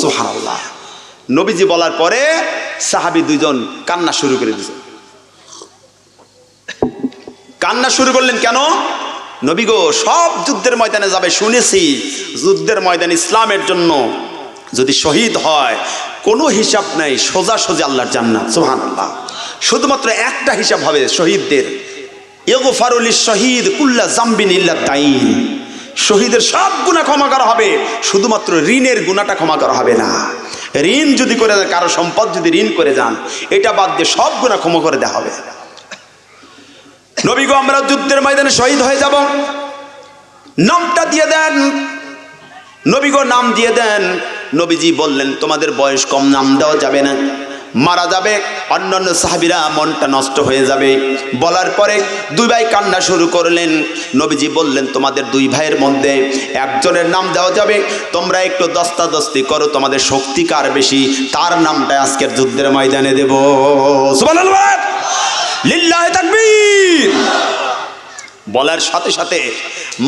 সুবহানাল্লাহ। নবীজি বলার পরে সাহাবী দুইজন কান্না শুরু করে দিয়েছে। কান্না শুরু করলেন কেন? নবী গো, সব যুদ্ধের ময়দানে যাবে শুনেছি, যুদ্ধের ময়দানে ইসলামের জন্য যদি শহীদ হয় কোনো হিসাব নাই, সোজাসুজি আল্লাহর জান্নাত। সুবহানাল্লাহ। শুধুমাত্র একটা হিসাব হবে শহীদদের, ইগফারু লিশ-শহীদ কুল্লা যামবিন ইল্লা দাইন। শহীদের সব গুনাহ ক্ষমা করা হবে, শুধুমাত্র ঋণের গুনাহটা ক্ষমা করা হবে না। ঋণ যদি করে দেন, কারো সম্পদ যদি ঋণ করে যান, এটা বাদ দিয়ে সব গুনাহ ক্ষমা করে দেওয়া হবে। নবী গো, আমরা যুদ্ধের ময়দানে শহীদ হয়ে যাব, নামটা দিয়ে দেন। নবী গো, নাম দিয়ে দেন। নবীজি বললেন, তোমাদের বয়স কম, নাম দেওয়া যাবে না, মারা যাবে, অন্যান্য সাহাবীরা মনটা নষ্ট হয়ে যাবে। বলার পরে দুই ভাই কান্না শুরু করলেন। নবীজি বললেন, তোমাদের দুই ভাইয়ের মধ্যে একজনের নাম দেওয়া যাবে, তোমরা একটু দস্তাদস্তি করো, তোমাদের শক্তি কার বেশি, তার নামটা আজকের যুদ্ধের ময়দানে দেব। সুবহানাল্লাহ, লিল্লাহি তাকবীর। বলার সাথে সাথে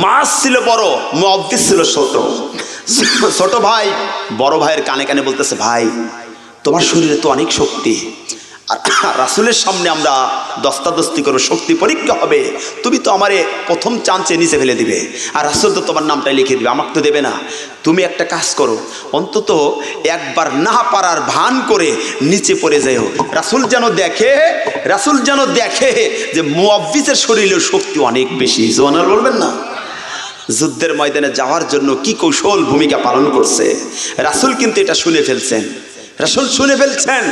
মাস ছিল বড়, মুআউবিজ ছিল ছোট। ছোট ভাই বড় ভাইয়ের কানে কানে বলতেছে, ভাই তোমার শরীরে তো অনেক শক্তি, আর রাসূলের সামনে আমরা দস্তাদস্তি করবো, শক্তি পরীক্ষা হবে। তুমি তো আমারে প্রথম চান্সে নিচে ফেলে দিবে, আর রাসূল তো তোমার নামটাই লিখে দিবে, আমাকে তো দেবে না। তুমি একটা কাজ করো, অন্তত একবার না পারার ভান করে নিচে পড়ে যাও, রাসূল যেন দেখে যে মুআব্বিজের শরীরের শক্তি অনেক বেশি। সুবহানাল্লাহ বলবেন না? যুদ্ধের ময়দানে যাওয়ার জন্য কি কৌশল ভূমিকা পালন করছে রাসূল, কিন্তু এটা শুনে ফেলছেন। রাসূল শুনে ফেলছেন,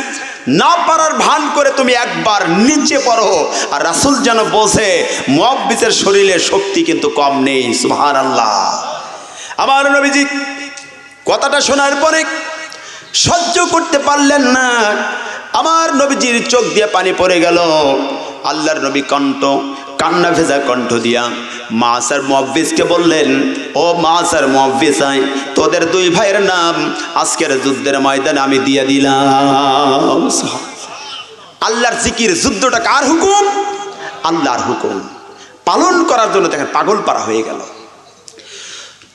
না পারার ভান করে তুমি একবার নিচে পড়ো, আর রাসূল যেন বোঝে মুআব্বিজের শরীরে শক্তি কিন্তু কম নেই। সুবহানাল্লাহ। আমার নবীজি কথাটা শোনার পরে সহ্য করতে পারলেন না, আমার নবীজির চোখ দিয়ে পানি পড়ে গেল। আল্লাহর নবী কান্না ভেজা কণ্ঠ দিয়া মাস আর মুআব্বিজকে বললেন, ও মাস আর মুআব্বিজ, তোদের দুই ভাইয়ের নাম আজকের যুদ্ধের ময়দানে আমি দিয়ে দিলাম। আল্লাহর জিকির, যুদ্ধটা কার হুকুম? আল্লাহর হুকুম পালন করার জন্য দেখেন পাগল পারা হয়ে গেল।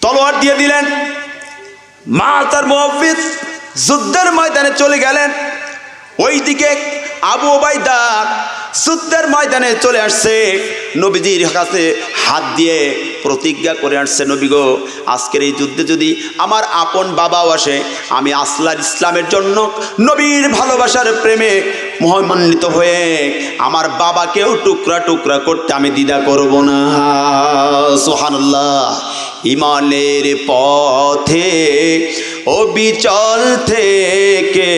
তলোয়ার দিয়ে দিলেন, মাস আর মুআব্বিজ যুদ্ধের ময়দানে চলে গেলেন। ওইদিকে আবু উবাইদা যুদ্ধের ময়দানে চলে আসছে, নবীজির কাছে হাত দিয়ে প্রতিজ্ঞা করে আসছে, নবী গো, আজকের এই যুদ্ধে যদি আমার আপন বাবাও আসে, আমি আসলার ইসলামের জন্য নবীর ভালোবাসার প্রেমে মহিমান্বিত হয়ে আমার বাবাকেও টুকরা টুকরা করতে আমি দ্বিধা করব না। সুবহানাল্লাহ। ইমানের পথে অবিচল থেকে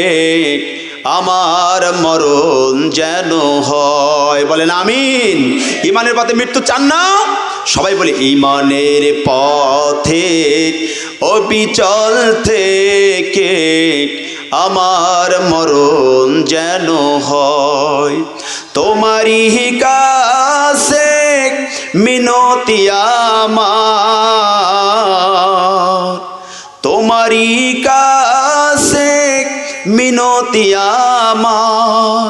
আমার মরণ যেন হয়, বলেন আমিন। ইমানের পথে মৃত্যু চান না? সবাই বলে ইমানের পথে অবিচল থেকে আমার মরণ যেন হয়। তোমারই কাছে মিনতি আমার, তোমারই কাছে মিনতি আমার,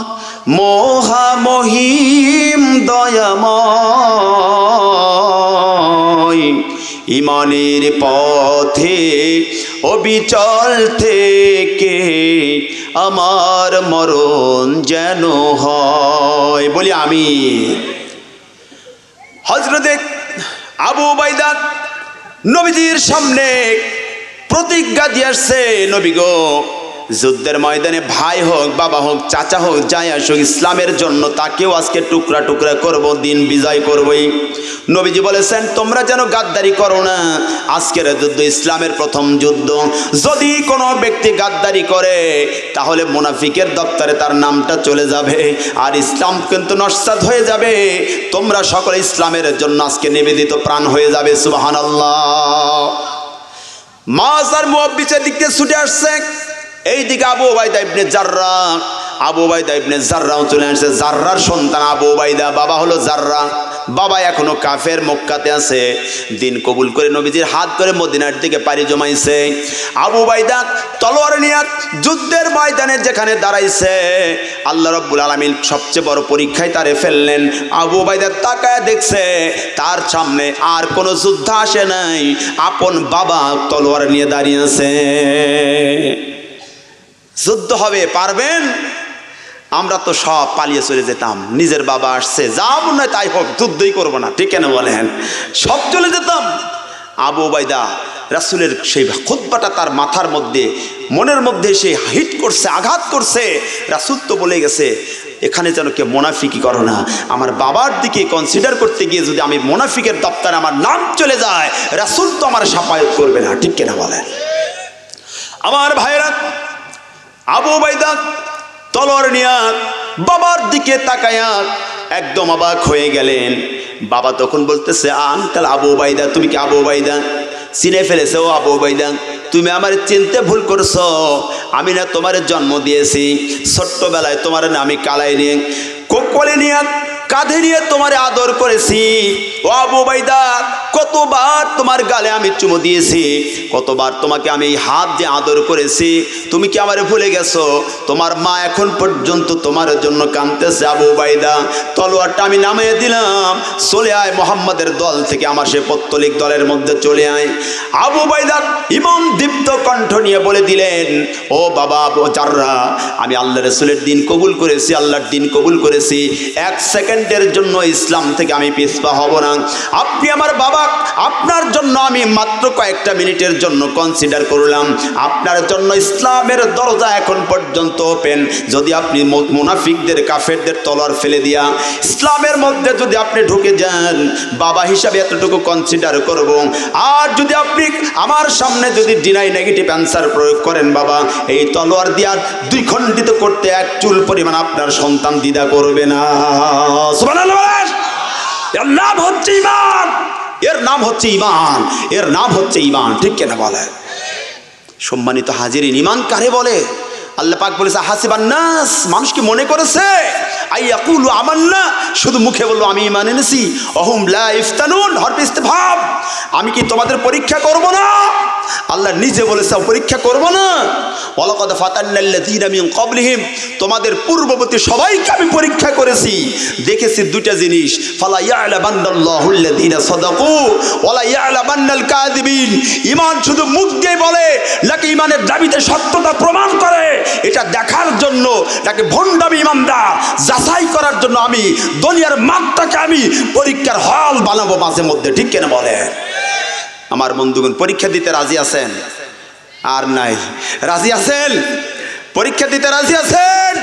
মহামহিম দয়াময়। ইমানের পথে অবিচল থেকে আমার মরণ যেন হয়, বলি আমি। হযরতে আবু উবাইদা নবীজির সামনে প্রতিজ্ঞা দিয়ে আসছে, নবী গো, যুদ্ধের ময়দানে ভাই হোক, বাবা হোক, চাচা হোক, যাই আসুক, ইসলামের জন্য তাকেও আজকে টুকরা টুকরা করব, দিন বিজয় করবই। নবীজি বলেছেন, তোমরা যেন গাদ্দারি করো না, আজকের যুদ্ধ ইসলামের প্রথম যুদ্ধ। যদি কোনো ব্যক্তি গাদ্দারি করে তাহলে মুনাফিকের দপ্তরে তার নামটা চলে যাবে, আর ইসলাম কিন্তু নস্যাৎ হয়ে যাবে। তোমরা সকলে ইসলামের জন্য আজকে নিবেদিত প্রাণ হয়ে যাবে। সুবহানাল্লাহ। মাস আর মুআব্বিজের দিক থেকে ছুটে আসছে, এইদিকে আবু উবাইদা ইবনে জাররাহ চলে আসছে। জাররার সন্তান আবু উবাইদা, বাবা হলো জাররাহ। বাবা এখনো কাফের, মক্কাতে আছে। দিন কবুল করে নবীজির হাত করে মদিনার দিকে পাড়ি জমাইছে। আবু উবাইদা তলোয়ার নিয়ে যুদ্ধের ময়দানে যেখানে দাঁড়াইছে, আল্লাহ রাব্বুল আলামিন সবচেয়ে বড় পরীক্ষায় তারে ফেললেন। আবু উবাইদা তাকায় দেখছে তার সামনে আর কোনো যোদ্ধা আসে নাই, আপন বাবা তলোয়ার নিয়ে দাঁড়িয়ে আছে। যুদ্ধ হবে, পারবেন? আমরা তো সব পালিয়ে চলে যেতাম, নিজের বাবা আসছে, যা মনে হয় তাই হোক, যুদ্ধই করবো না, ঠিক কেন বলেন? সব চলে যেতাম। আবু উবাইদা রাসূলের সেই খুতবাটা তার মাথার মধ্যে, মনের মধ্যে সে হিট করছে, আঘাত করছে। রাসূল তো বলে গেছে, এখানে যেন কে মুনাফিকি করো না। আমার বাবার দিকে কনসিডার করতে গিয়ে যদি আমি মুনাফিকের দপ্তরে আমার নাম চলে যায়, রাসূল তো আমার সাফায়াত করবে না, ঠিক কেন বলেন? আমার ভাইরা, আবু উবাইদা তলোয়ার নিয়ে বাবার দিকে তাকায়া একদম অবাক হয়ে গেলেন। বাবা তখন বলতেছে, আঙ্কেল আবু উবাইদা, তুমি কি আবু উবাইদা? চিনে ফেলেছে, ও আবু উবাইদা, তুমি আমার চিনতে ভুল করছো। আমি না তোমার জন্ম দিয়েছি, ছোট্টবেলায় তোমার না আমি কালাই নিয়ে, কোলে নিয়ে, কাঁধে নিয়ে তোমার আদর করেছি। ও আবু উবাইদা, কতবার তোমার গালে আমি চুমু দিয়েছি, কতবার তোমাকে আমি এই হাত দিয়ে আদর করেছি, তুমি কি আমারে ভুলে গেছো? তোমার মা এখন পর্যন্ত তোমার জন্য কাঁদতেছে। আবু উবাইদা, তলোয়ারটা আমি নামিয়ে দিলাম, চলে আয় মুহাম্মাদের দল থেকে আমার সে পত্তলিক দলের মধ্যে চলে আয়। আবু উবাইদা ইমান দীপ্ত কণ্ঠে কণ্ঠ নিয়ে বলে দিলেন, ও বাবা জাররা, আমি আল্লাহ রাসূলের দিন কবুল করেছি, আল্লাহর দিন কবুল করেছি, এক সেকেন্ডের জন্য ইসলাম থেকে আমি পিছপা হব না। আপনি আমার বাবা, আপনার জন্য আমি মাত্র কয়েকটা মিনিটের জন্য কনসিডার করলাম, আপনার জন্য ইসলামের দরজা এখন পর্যন্ত ওপেন। যদি আপনি মুনাফিকদের কাফেরদের তলোয়ার ফেলে দিয়া ইসলামের মধ্যে যদি আপনি ঢুকে যান, বাবা হিসাবে এতটুকু কনসিডার করব। আর যদি আপনি আমার সামনে যদি ডিনাই নেগেটিভ অ্যান্সার প্রয়োগ করেন, বাবা এই তলোয়ার দিয়া দুই খণ্ডিত করতে এক চুল পরিমাণ আপনার সন্তান দ্বিধা করবে না। সুবহানাল্লাহ। এর নাম হচ্ছে ঈমান, এর নাম হচ্ছে ঈমান, এর নাম হচ্ছে ঈমান। ঠিক কেনা বলে? সম্মানিত হাজিরিন, ঈমান কারে বলে? আল্লাহ পাক বলেছে হাসিবান নাস, মানুষ কি মনে করেছে আইয়াকুলু আমান্না, শুধু মুখে বললো আমি ঈমান এনেছি, অহুম লা ইফতানুন, হরফে ইস্তিফহাম, আমি কি তোমাদের পরীক্ষা করব না? আল্লাহ নিজে বলেছে পরীক্ষা করব না। ওয়ালাকাদ ফাতান্নাল্লাযীনা মিন ক্বাবলিহিম, তোমাদের পূর্ববর্তী সবাইকে আমি পরীক্ষা করেছি, দেখেছি দুইটা জিনিস, ফালা ইয়ালামান্নাল্লাহুল্লাযীনা সাদাকু ওয়ালা ইয়ালামান্নাল কাযিবিন। ঈমান শুধু মুখ দিয়ে বলে নাকি ঈমানের দাবিতে সত্যতা প্রমাণ করে, এটা দেখার জন্য নাকি ভণ্ডামি ঈমানদার যাচাই করার জন্য আমি দুনিয়ার মাঠটাকে আমি পরীক্ষার হল বানাবো মাঝে মধ্যে। ঠিক কেন বলে? আমার বন্ধুগণ, পরীক্ষা দিতে রাজি আছেন? আর নাই, রাজি আছেন? পরীক্ষা দিতে রাজি আছেন?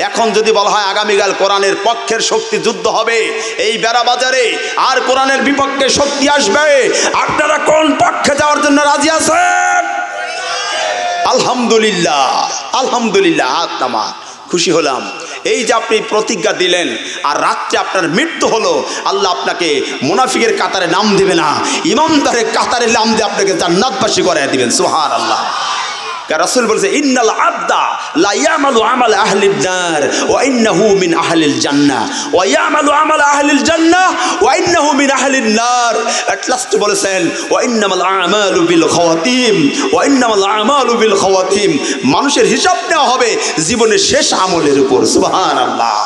এখন যদি বলা হয় আগামীকাল কোরআনের পক্ষের শক্তি যুদ্ধ হবে এই বেড়া বাজারে, আর কোরআনের বিপক্ষে শক্তি আসবে, আপনারা কোন পক্ষে যাওয়ার জন্য রাজি আছেন? আলহামদুলিল্লাহ, আলহামদুলিল্লাহ, হাত নামা, খুশি হলাম। এই যে আপনি প্রতিজ্ঞা দিলেন আর রাত্রে আপনার মৃত্যু হলো, আল্লাহ আপনাকে মুনাফিকের কাতারে নাম দিবে না, ইমানদারের কাতারে নাম দিয়ে আপনাকে জান্নাতবাসী করে দিবেন। সুবহানাল্লাহ। রাসূল বলেছে ইন্নাল আবদা লা ইয়ামালু আমাল আহলিন নার ওয়া ইন্নাহু মিন আহলিল জান্নাহ ওয়া ইয়ামালু আমাল আহলিল জান্নাহ ওয়া ইন্নাহু মিন আহলিন নার। এট লাস্ট বলেছেন ওয়া ইন্নামাল আমালু বিল খাওয়াতিম ওয়া ইন্নামাল আমালু বিল খাওয়াতিম, মানুষের হিসাব নেওয়া হবে জীবনের শেষ আমলের উপর। সুবহানাল্লাহ।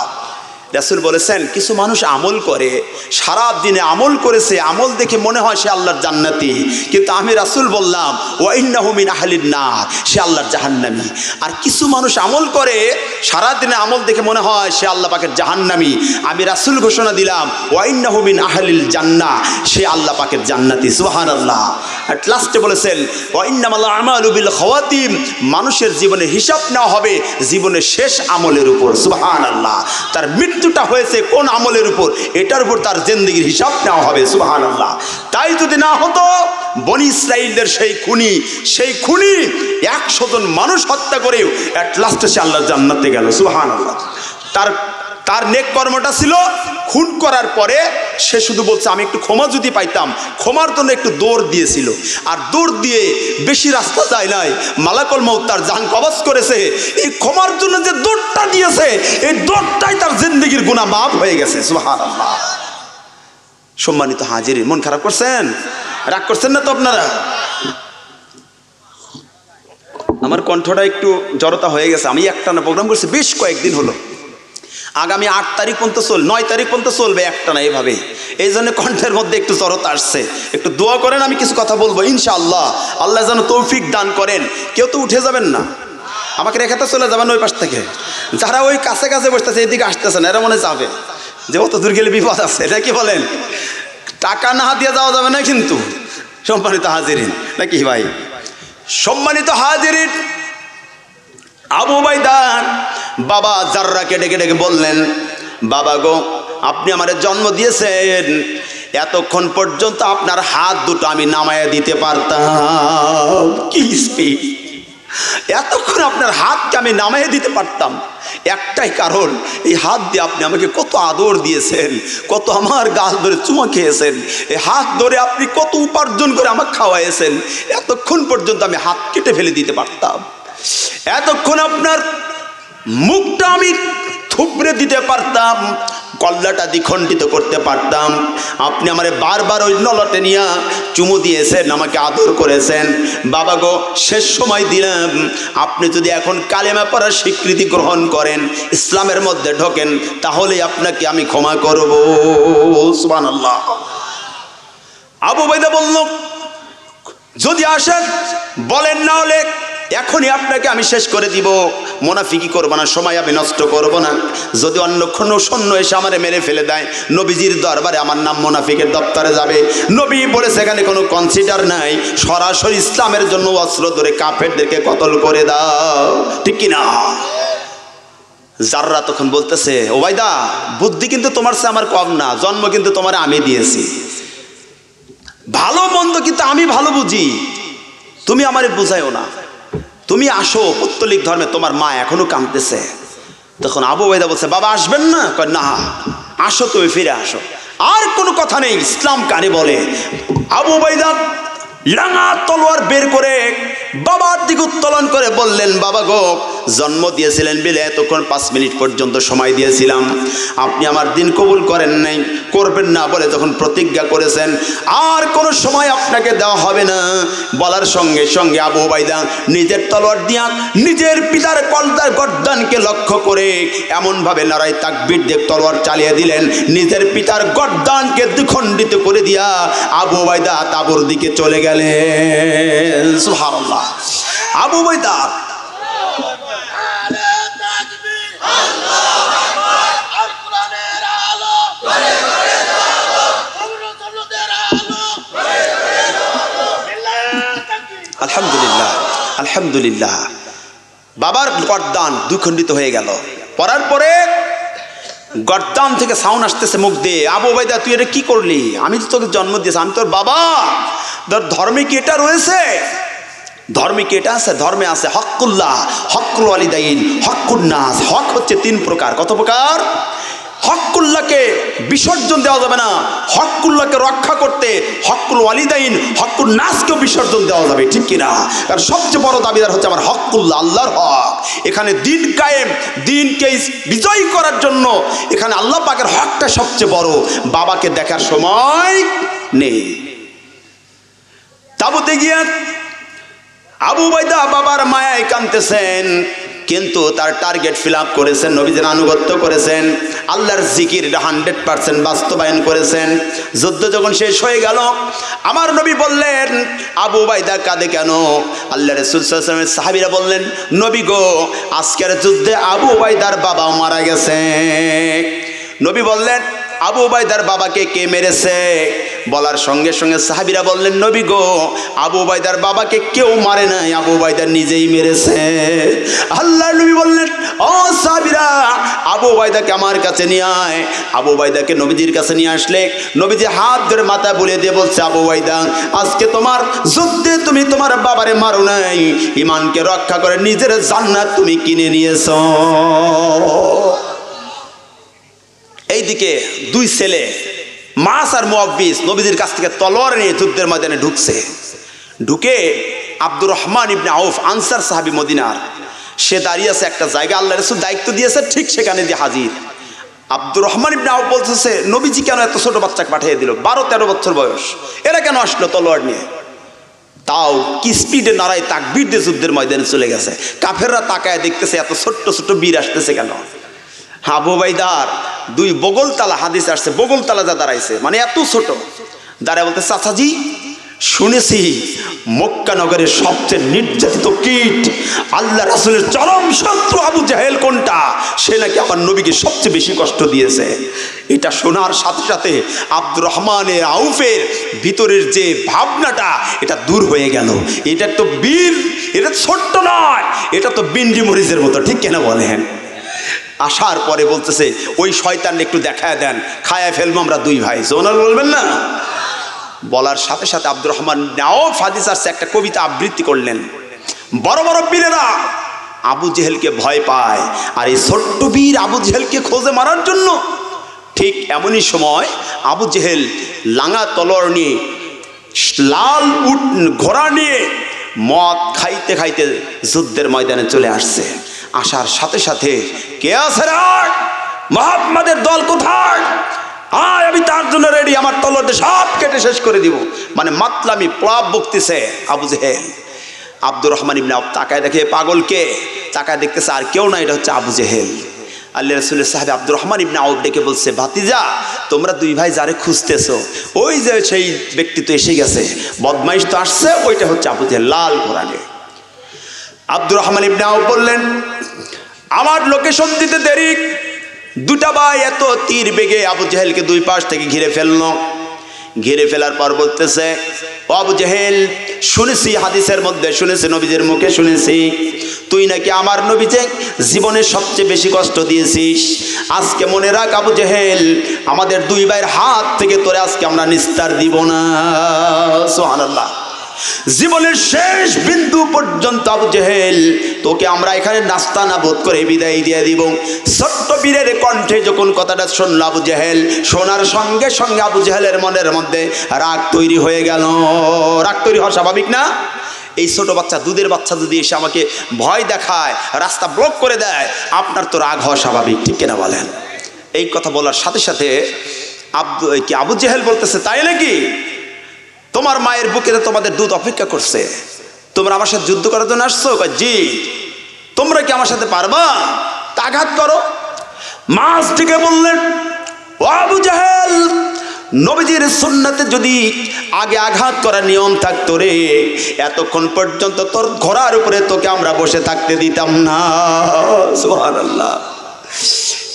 রাসূল বলেছেন কিছু মানুষ আমল করে, সারা দিনে আমল করেছে, আমল দেখে মনে হয় সে আল্লাহর জান্নাতি, কিন্তু আমি রাসূল বললাম ওয়া ইন্নাহু মিন আহলিন নার, সে আল্লাহর জাহান্নামী। আর কিছু মানুষ আমল করে, সারা দিনে আমল দেখে মনে হয় সে আল্লাহ পাকের জাহান্নামী, আমি রাসূল ঘোষণা দিলাম ওয়া ইন্নাহু মিন আহলিল জান্নাহ, সে আল্লাহ পাকের জান্নাতি। সুবহানাল্লাহ। আর লাস্টে বলেছেন ওয়া ইন্নামাল আমালু বিল খাওয়াতিম, মানুষের জীবনে হিসাব নেওয়া হবে জীবনের শেষ আমলের উপর। সুবহানাল্লাহ। তার মৃত্যুটা হয়েছে কোন আমলের উপর, এটার উপর তার জিন্দেগির হিসাব নেওয়া হবে। সুবহানাল্লাহ। তাই যদি না হতো, বনি ইসরাইলদের সেই খুনি 100 জন মানুষ হত্যা করেও এট লাস্টে সে আল্লাহর জান্নাতে গেল। সুবহানাল্লাহ। তার নেক কর্মটা ছিল খুন করার পরে সে শুধু বলছে আমি একটু ক্ষমা যদি পাইতাম, ক্ষমার জন্য একটু দৌড় দিয়েছিল, আর দৌড় দিয়ে বেশি রাস্তা যায় নাই, মালাকুল মউত তার জান কবজ করেছে। এই ক্ষমার জন্য যে দৌড়টা দিয়েছে, এই দৌড়টাই তার জিন্দেগির গুনাহ মাফ হয়ে গেছে। সুবহানাল্লাহ। সম্মানিত হাজির, মন খারাপ করছেন? রাগ করছেন না তো আপনারা? আমার কণ্ঠটা একটু জড়তা হয়ে গেছে। আমি একটানা প্রোগ্রাম করছি বেশ কয়েকদিন হলো, আগামী 8 তারিখ পর্যন্ত 9 তারিখ পর্যন্ত চলবে একটানা এভাবে, এই জন্য কণ্ঠের মধ্যে একটু জড়তা আসছে। একটু দোয়া করেন, আমি কিছু কথা বলবো ইনশাআল্লাহ। আল্লাহ যেন তৌফিক দান করেন। কেউ তো উঠে যাবেন না, আমাকে রেখাতে চলে যাবেন ওই পাশ থেকে। যারা ওই কাছে কাছে বসতেছে এদিকে আসতেছে না, এরা মনে যাবে যে অত দূর গেলে বিপদ আছে, এটা কি বলেন? টাকা না দিয়ে যাওয়া যাবে না কিন্তু। সম্মানিত হাজিরিন, নাকি ভাই? সম্মানিত হাজিরিন, আবু উবাইদা বাবা জাররাকে ডেকে ডেকে বললেন, বাবা গো, আপনি আমারে জন্ম দিয়েছেন, এতক্ষণ পর্যন্ত আপনার হাত দুটো আমি নামায়া দিতে পারতাম। কি স্পিড! এতক্ষণ আপনার হাতকে আমি নামাইয়ে দিতে পারতাম, একটাই কারণ, এই হাত দিয়ে আপনি আমাকে কত আদর দিয়েছেন, কত আমার গাল ধরে চুমা খেয়েছেন, এই হাত ধরে আপনি কত উপার্জন করে আমাকে খাওয়াইয়েছেন, এতক্ষণ পর্যন্ত আমি হাত কেটে ফেলে দিতে পারতাম, এতক্ষণ আপনার মুখটা আমি থুবড়ে দিতে পারতাম, কল্লাটা দ্বিখণ্ডিত করতে পারতাম। আপনি আমারে বারবার ওই নলটে নিয়ে চুমু দিয়েছেন, আমাকে আদর করেছেন। বাবা গো, শেষ সময় দিলাম, আপনি যদি এখন কালেমা পড়ার স্বীকৃতি গ্রহণ করেন, ইসলামের মধ্যে ঢোকেন, তাহলেই আপনাকে আমি ক্ষমা করব। সুবহানাল্লাহ। আবু উবাইদা বলল, যদি আসেন বলেন না হলে এখনই আপনাকে আমি শেষ করে দিব। মুনাফিকি করব না, সময় আমি নষ্ট করব না। যদি অন্য কোনো সৈন্য এসে আমারে মেরে ফেলে দেয়, নবীজির দরবারে আমার নাম মুনাফিকের দপ্তরে যাবে। নবী বলে সেখানে কোনো কনসিডার নাই, সরাসরি ইসলামের জন্য অস্ত্র ধরে কাফেরদেরকে কতল করে দাও, ঠিক কিনা? যাররা তখন বলতেছে, ওবাইদা বুদ্ধি কিন্তু তোমার চেয়ে আমার কম না, জন্ম কিন্তু তোমার আমি দিয়েছি, ভালো মন্দ কিন্তু আমি ভালো বুঝি, তুমি আমারে বুঝাইও না, তুমি আসো পৌত্তলিক ধর্মে, তোমার মা এখনো কাঁদতেছে। তখন আবু উবাইদা বলছে, বাবা আসবেন না? কয় না, আসো তুমি ফিরে আসো। আর কোনো কথা নেই, ইসলাম কানে বলে। আবু উবাইদা লাঙা তলোয়ার বের করে বাবার দিকে উত্তোলন করে বললেন, বাবা গো, জন্ম দিয়েছিলেন বিলে এতক্ষণ 5 মিনিট পর্যন্ত সময় দিয়েছিলাম, আপনি আমার দিন কবুল করেন নাই, করবেন না বলে যখন প্রতিজ্ঞা করেছেন, আর কোনো সময় আপনাকে দেওয়া হবে না। বলার সঙ্গে সঙ্গে আবু উবাইদা নিজের তলোয়ার দিয়া নিজের পিতার কলদার গর্দানকে লক্ষ্য করে এমনভাবে নারাই তাকবীর দিয়ে তলোয়ার চালিয়ে দিলেন, নিজের পিতার গর্দানকে দ্বিখণ্ডিত করে দিয়া আবু উবাইদা তাবুর দিকে চলে গেলেন। সুবহানাল্লাহ। আবু উবাইদা আলহামদুলিল্লাহ, আলহামদুলিল্লাহ, বাবার গর্দান দুখণ্ডিত হয়ে গেল। পড়ার পরে গর্দান থেকে সাউন্ড আসতেছে মুখ দিয়ে, আবু উবাইদা তুই এটা কি করলি? আমি তো তোকে জন্ম দিয়েছি, আমি তোর বাবা। ধর্মে কি এটা রয়েছে? ধর্মে কি এটা আছে? ধর্মে আছে হকুল্লাহ, হকুল ওয়ালিদাইন, হকুন নাস। হক হচ্ছে 3 প্রকার। কত প্রকার? হকুল্লাহকে বিসর্জন দেওয়া যাবে না, হকুল্লাহকে রক্ষা করতে হকুল ওয়ালিদাইন, হকুন নাসকেও বিসর্জন দেওয়া যাবে, ঠিক কিনা? কারণ সবচেয়ে বড় দাবিদার হচ্ছে আমার হকুল্লাহ, আল্লাহর হক। এখানে দিন কায়েম, দিনকে বিজয়ী করার জন্য এখানে আল্লাহ পাকের হকটা সবচেয়ে বড়। বাবাকে দেখার সময় নেই। তাবুতে গিয়ে আবু উবাইদা বাবার মায়ায় কাঁদতেছেন, কিন্তু তার টার্গেট ফিল আপ করেছেন, নবীদের আনুগত্য করেছেন, আল্লাহর জিকির 100% বাস্তবায়ন করেছেন। যুদ্ধ যখন শেষ হয়ে গেল, আমার নবী বললেন, আবু উবাইদা কাঁদে কেন? আল্লাহ রাসূল সাল্লাল্লাহু আলাইহি ওয়াসাল্লামের সাহাবীরা বললেন, নবী গো, আজকের যুদ্ধে আবু উবাইদার বাবা মারা গেছে। নবী বললেন, আবু উবাইদার বাবাকে কে মেরেছে? বলার সঙ্গে সঙ্গে সাহাবীরা বললেন, নবী গো, আবু উবাইদার বাবাকে কেউ মারে নাই, আবু উবাইদা নিজেই মেরেছে। আল্লাহর নবী বললেন, ও সাহাবীরা, আবু উবাইদাকে আমার কাছে নিয়ে আয়। আবু উবাইদাকে নবীজির কাছে নিয়ে আসলে নবীজি হাত ধরে মাথা বুলিয়ে দিয়ে বলছে, আবু উবাইদা, আজকে তোমার যুদ্ধে তুমি তোমার বাবারে মারো নাই, ঈমানকে রক্ষা করে নিজের জান্নাত তুমি কিনে নিয়েছো। এইদিকে 2 ছেলে মাস আর মুআব্বিস নবীজির কাছ থেকে তলোয়ার নিয়ে যুদ্ধের ময়দানে ঢুকছে। ঢুকে আব্দুর রহমান ইবনে আউফ, আনসার সাহাবী মদিনার, সে দাঁড়িয়ে আছে একটা জায়গা, আল্লাহ রাসূল দায়িত্ব দিয়েছে, ঠিক সেখানে দিয়ে হাজির। আব্দুর রহমান ইবনে আউফ বলতেছে, নবীজি কেন এত ছোট বাচ্চাকে পাঠিয়ে দিল? 12-13 বছর বয়স, এরা কেন আসলো তলোয়ার নিয়ে? তাও কি স্পিডে নারায় তাকবীর দিয়ে যুদ্ধের ময়দানে চলে গেছে। কাফেররা তাকায় দেখতেছে, এত ছোট্ট ছোট্ট বীর আসতেছে কেন? আবু উবাইদার 2 বগলতলা, হাদিস আসছে বগলতলা যা দাঁড়াইছে, মানে এত ছোট দাঁড়ায় বলতে, চাচাজি শুনেছি মক্কা নগরের সবচেয়ে নির্যাতিত কীট, আল্লাহ রাসূলের চরম শত্রু আবু জাহেল কোনটা? সে নাকি আমার নবীকে সবচেয়ে বেশি কষ্ট দিয়েছে। এটা শোনার সাথে সাথে আব্দুর রহমানের আউফের ভিতরের যে ভাবনাটা, এটা দূর হয়ে গেল। এটা তো বীর, এটা ছোট্ট নয়, এটা তো বিন্ডি মরিচের মতো, ঠিক কেন বলেন? আসার পরে বলতেছে, ওই শয়তান একটু দেখায় দেন, খায়া ফেলবো আমরা 2 ভাই। জোনাল বলবেন না? বলার সাথে সাথে আব্দুর রহমান আউফ হাদিস আসছে একটা কবিতা আবৃত্তি করলেন, বড় বড় বীরেরা আবু জেহেলকে ভয় পায়, আর এই ছোট্ট বীর আবু জেহেলকে খোঁজে মারার জন্য। ঠিক এমনই সময় আবু জেহেল লাঙা তলোয়ার নিয়ে, লাল উট ঘোড়া নিয়ে, মদ খাইতে খাইতে যুদ্ধের ময়দানে চলে আসছে। আসার সাথে সাথে, কে আছে রে? মুহাম্মাদের দল কোথায়? আয়, আমি তার জন্য রেডি, আমার তলোয়ার দিয়ে সব কেটে শেষ করে দিব। মানে মাতলামি প্লাব বকতেছে আবু জেহেল। আব্দুর রহমান ইবনে আউফ তাকায় দেখে, পাগলকে তাকায় দেখতেছে, আর কেউ না, এটা হচ্ছে আবু জেহেল। আল্লাহ রাসূলের সাহাবী আব্দুর রহমান ইবনে আউফ ডেকে বলছে, ভাতিজা তোমরা দুই ভাই যারে খুঁজতেছো ওই যে সেই ব্যক্তি তো এসে গেছে, বদমাইশ তো আসছে, ওইটা হচ্ছে আবু জেহেল লাল কোরআনে। আব্দুর রহমান ইবনে আউফ বললেন, আমার লোকেশন দিতে দেরি। দুটা ভাই এত তীর বেগে আবু জেহেলকে দুই পাশ থেকে ঘিরে ফেললো। ঘিরে ফেলার পর বলতেছে, ও আবু জেহেল, শুনেছি হাদিসের মধ্যে শুনেছি, নবীজির মুখে শুনেছি তুই নাকি আমার নবীকে জীবনের সবচেয়ে বেশি কষ্ট দিয়েছিস। আজকে মনে রাখ আবু জেহেল, আমাদের দুই ভাইয়ের হাত থেকে তোরে আজকে আমরা নিস্তার দিব না। সুবহানাল্লাহ। জীবনের শেষ বিন্দু পর্যন্ত আবু জেহেল তোকে আমরা এখানে নাস্তা নাবুদ করে বিদায় দিয়ে দিব। ছোট্ট বীরের কণ্ঠে যখন কথাটা শুনল আবু জেহেল, শোনার সঙ্গে সঙ্গে আবু জেহেলের মনের মধ্যে রাগ তৈরি হয়ে গেল। রাগ তৈরি হওয়া স্বাভাবিক না? এই ছোট বাচ্চা, দুধের বাচ্চা যদি এসে আমাকে ভয় দেখায়, রাস্তা ব্লক করে দেয়, আপনার তো রাগ হওয়া স্বাভাবিক, ঠিক কিনা বলেন? এই কথা বলার সাথে সাথে আবু জেহেল বলতেছে, তাই নাকি? তোমার মায়ের বুকে তোমাদের দুধ অপেক্ষা করছে, তোমরা আমার সাথে যুদ্ধ করার জন্য আসছো? জি। তোমরা কি আমার সাথে পারবা? আঘাত করো। মাছ থেকে বললেন, ও আবু জেহেল, নবীজির সুন্নাতে যদি আগে আঘাত করার নিয়ম থাকতো রে, এতক্ষণ পর্যন্ত তোর ঘোড়ার উপরে তোকে আমরা বসে থাকতে দিতাম না। সুবহানাল্লাহ।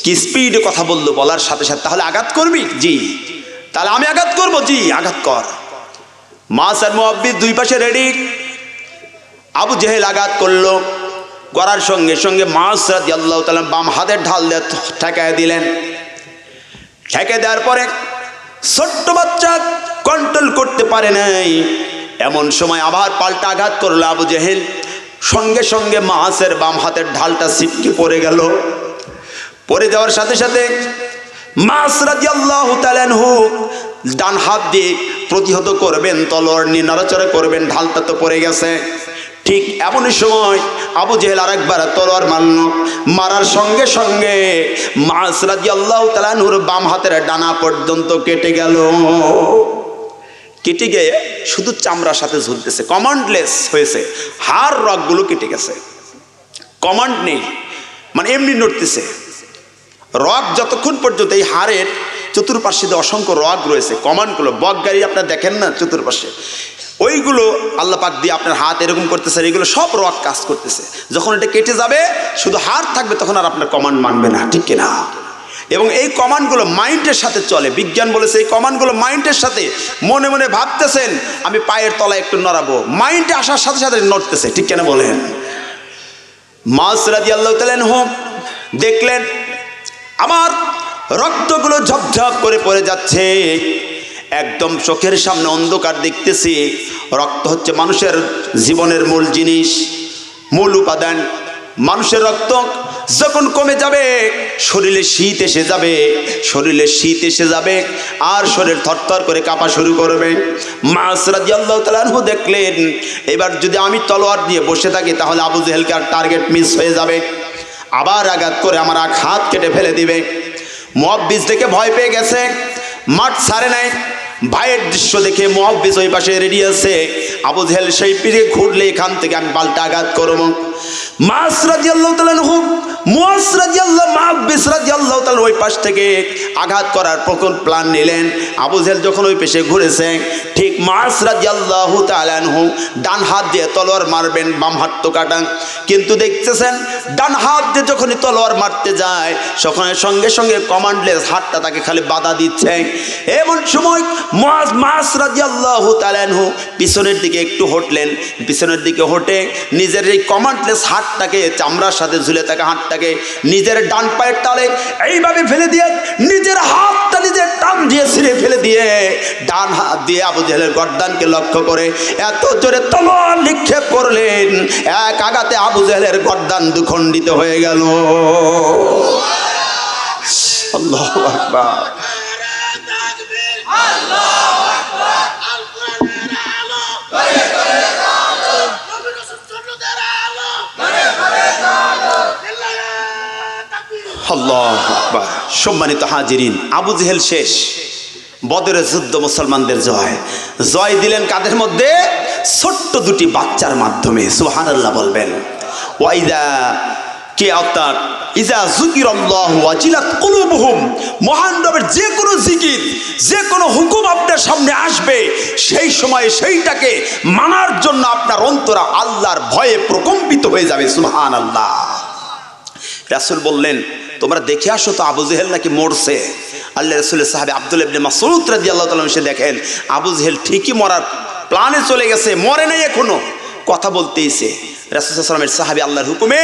কি স্পিডে কথা বললো, বলার সাথে সাথে, তাহলে আঘাত করবি? জি। তাহলে আমি আঘাত করবো? জি, আঘাত কর। মাস আর মুআব্বিদ দুই পাশে রেডি। আবু জেহেল আঘাত করলো, করার সঙ্গে সঙ্গে মাস রাদিয়াল্লাহু তাআলা বাম হাতের ঢাল দিয়ে ঠেকায় দিলেন। ঠেকে দেওয়ার পরে ছোট্ট বাচ্চা কন্ট্রোল করতে পারে নাই, এমন সময় আবার পাল্টা আঘাত করলো আবু জেহেল। সঙ্গে সঙ্গে মাসের বাম হাতের ঢালটা ছিটকে পড়ে গেল। পড়ে যাওয়ার সাথে সাথে মাস রাদিয়াল্লাহু তাআলা আনহু ডান হাত দিয়ে প্রতিহত করবেন, তলোয়ার নিয়ে নাড়াচাড়া করবেন, ঢালটা তো পড়ে গেছে। ঠিক এমনই সময় আবু জেহেল আরেকবার তলোয়ার মারল। মারার সঙ্গে সঙ্গে মাস রাদিয়াল্লাহু তাআলা আনহুর বাম হাতের ডানা পর্যন্ত কেটে গেল। কেটে গিয়ে শুধু চামড়ার সাথে ঝুলতেছে, কমান্ডলেস হয়েছে, হাড় রগগুলো কেটে গেছে, কমান্ড নেই, মানে এমনি নড়তেছে। রগ যতক্ষণ পর্যন্ত এই হাড়ের চতুর্পাশে অসংখ্য রগ রয়েছে, কমান্ডগুলো, বক গাড়ি আপনার দেখেন না চতুর্পাশে, ওইগুলো আল্লাহ পাক দিয়ে আপনার হাত এরকম করতেছে, এগুলো সব রগ কাজ করতেছে। যখন এটা কেটে যাবে শুধু হাড় থাকবে, তখন আর আপনার কমান্ড মানবে না, ঠিক কিনা? এবং এই কমান্ডগুলো মাইন্ডের সাথে চলে। বিজ্ঞান বলেছে এই কমান্ডগুলো মাইন্ডের সাথে, মনে মনে ভাবতেছেন আমি পায়ের তলায় একটু নড়াবো, মাইন্ডে আসার সাথে সাথে নড়তেছে, ঠিক কেন বলেন? মাস রাদিয়াল্লাহু তাআলা আনহু দেখলেন আমার রক্তগুলো ঝপঝপ করে পড়ে যাচ্ছে, একদম চোখের সামনে অন্ধকার দেখতেছি। রক্ত হচ্ছে মানুষের জীবনের মূল জিনিস, মূল উপাদান। মানুষের রক্ত যখন কমে যাবে শরীরে শীত এসে যাবে, শরীরে শীত এসে যাবে আর শরীর থরথর করে কাঁপা শুরু করবে। মাস রাদিয়াল্লাহু তাআলা আনহু দেখলেন এবার যদি আমি তলোয়ার দিয়ে বসে থাকি তাহলে আবু জেহেলকে আর টার্গেট মিস হয়ে যাবে, আবার আঘাত করে আমার এক হাত কেটে ফেলে দিবে। মুআব্বিজ দেখে ভয় পেয়ে গেছে, মাঠ ছাড়ে নাই। ভাইয়ের দৃশ্য দেখে মুআব্বিজ ওই পাশে রেডি আছে, আবু জেহেল সেই পিঠে ঘুরলে এখান থেকে আমি পাল্টা আঘাত করবো। মাস রাদিয়াল্লাহু তাআলা আনহু মুআজ রাদিয়াল্লাহু মুআব্বিজ রাদিয়াল্লাহু তাআলা ওই পাশ থেকে আঘাত করার প্রকল্প প্ল্যান নিলেন। আবু জেহেল যখন ওই পেশে ঘুরেছে, ঠিক মাস রাদিয়াল্লাহু তাআলা আনহু ডান হাত দিয়ে তলোয়ার মারবেন, বাম হাত তো কাটা, কিন্তু দেখতেছেন ডান হাত দিয়ে যখনই তলোয়ার মারতে যায় তখন সঙ্গে সঙ্গে কমান্ডলেস হাতটা তাকে খালি বাধা দিচ্ছে। এমন সময় মাস রাদিয়াল্লাহু তাআলা আনহু পিছনের দিকে একটু হটলেন, পিছনের দিকে হটে নিজের এই কমান্ডলেস হাতটাকে, চামড়ার সাথে ঝুলে থাকা হাতটাকে নিজের ডান পায়ের তালে এইভাবে ফেলে দিয়ে নিজের হাতটা নিজের টান দিয়ে ছিঁড়ে ফেলে দিয়ে ডান হাত দিয়ে আবু জেহেলের গর্দানকে লক্ষ্য করে এত জোরে তলোয়ার নিক্ষেপ করলেন, এক আঘাতে আবু জেহেলের গর্দান দুখণ্ডিত হয়ে গেল। আল্লাহু আকবার। আল্লাহু আকবার। সম্মানিত হাজিরিন, আবু জেহেল শেষ, বদরের যুদ্ধ মুসলমানদের জয়। জয় দিলেন কাদের মধ্যে? ছোট্ট দুটি বাচ্চার মাধ্যমে। সুবহানাল্লাহ বলবেন। ওয়াইদা কে অর্থাৎ ইজা যুকিরাল্লাহু ওয়াজিলাত কুলুবুহুম, মহান রবের যে কোনো জিকির, যে কোনো হুকুম আপনার সামনে আসবে, সেই সময়ে সেইটাকে মানার জন্য আপনার অন্তরা আল্লাহর ভয়ে প্রকম্পিত হয়ে যাবে। সুবহানাল্লাহ। রাসূল বললেন, তোমরা দেখে আসো তো আবু জেহেল নাকি মরছে। আল্লাহ রাসূলের সাহাবী আব্দুল্লাহ ইবনে মাসউদ রাদিয়াল্লাহু তাআলা এসে দেখেন আবু জেহেল ঠিকই মরার প্ল্যানে চলে গেছে, মরে নাই এখনো, কথা বলতেইছে। রাসূল সাল্লাল্লাহু আলাইহি ওয়াসাল্লামের সাহাবী আল্লাহর হুকুমে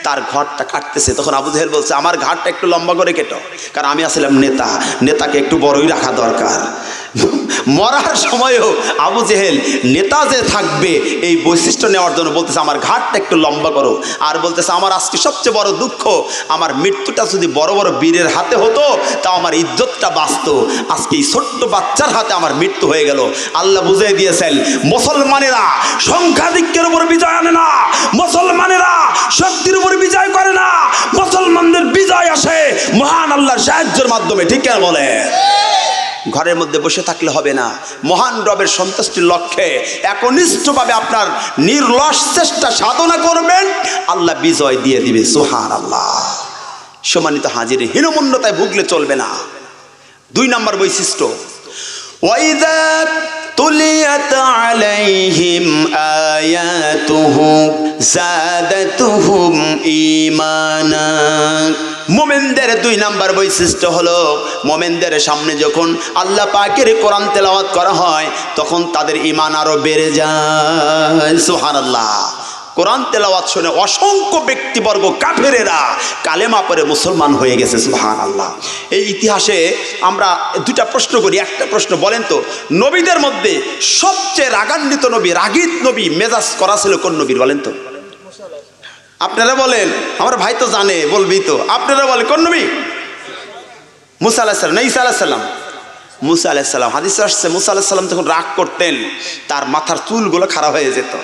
তার ঘাটটা কাটতেছে। তখন আবু জেহেল বলছে, আমার ঘাটটা একটু লম্বা করে কেটো, কারণ আমি আসলাম নেতা, নেতাকে একটু বড়ই রাখা দরকার। মরার সময়ও আবু জেহেল নেতা যে থাকবে এই বৈশিষ্ট্য নেওয়ার জন্য বলতেছে, আমার ঘাটটা একটু লম্বা করো। আর বলতেছে, আমার আজকে সবচেয়ে বড় দুঃখ, আমার মৃত্যুটা যদি বড় বড় বীরের হাতে হতো তা আমার ইজ্জতটা বাঁচত, আজকে এই ছোট্ট বাচ্চার হাতে আমার মৃত্যু হয়ে গেল। আল্লাহ বুঝিয়ে দিয়েছেন, মুসলমানেরা সংখ্যাধিক্যের উপর বিজয় আনে না, মুসলমানেরা শক্তির উপর বিজয় করে না, মুসলমানদের বিজয় আসে মহান আল্লাহর সাহায্যের মাধ্যমে। ঠিক কেন বলে? ঘরের মধ্যে বসে থাকলে হবে না, মহান রবের সন্তুষ্টির লক্ষ্যে একনিষ্ঠভাবে আপনার নির্লস চেষ্টা সাধনা করবেন, আল্লাহ বিজয় দিয়ে দিবে। সুবহানাল্লাহ। সম্মানিত হাজির, হীনমন্যতায় ভুগলে চলবে না। 2 নম্বর বৈশিষ্ট্য, ওয়াইদা তুলিয়াত আলাইহিম আয়াতুহু যাদাতুহুম ঈমানা। মুমিনদের 2 নম্বর বৈশিষ্ট্য হলো, মুমিনদের সামনে যখন আল্লাহ পাকের কোরআন তেলাওয়াত করা হয় তখন তাদের ঈমান আরো বেড়ে যায়। সুবহানাল্লাহ। কোরআন তেলাওয়াত শুনে অসংখ্য ব্যক্তিবর্গ কাফেরেরা কালেমা পড়ে মুসলমান হয়ে গেছে। সুবহানাল্লাহ। এই ইতিহাসে আমরা 2টা প্রশ্ন করি। একটা প্রশ্ন, বলেন তো নবীদের মধ্যে সবচেয়ে রাগান্বিত নবী, রাগিত নবী, মেজাজ করা ছিল কোন নবীর? বলেন তো, আপনারা বলেন। আমার ভাই তো জানে, বলবি তো, আপনারা বলেন কোন নবী? মুসা আলাইহিস সালাম না ঈসা আলাইহিস সালাম? মুসা আলাইহিস সালাম। হাদিসে আসছে মুসা আলাইহিস সালাম যখন রাগ করতেন তার মাথার চুলগুলো খারাপ হয়ে যেত।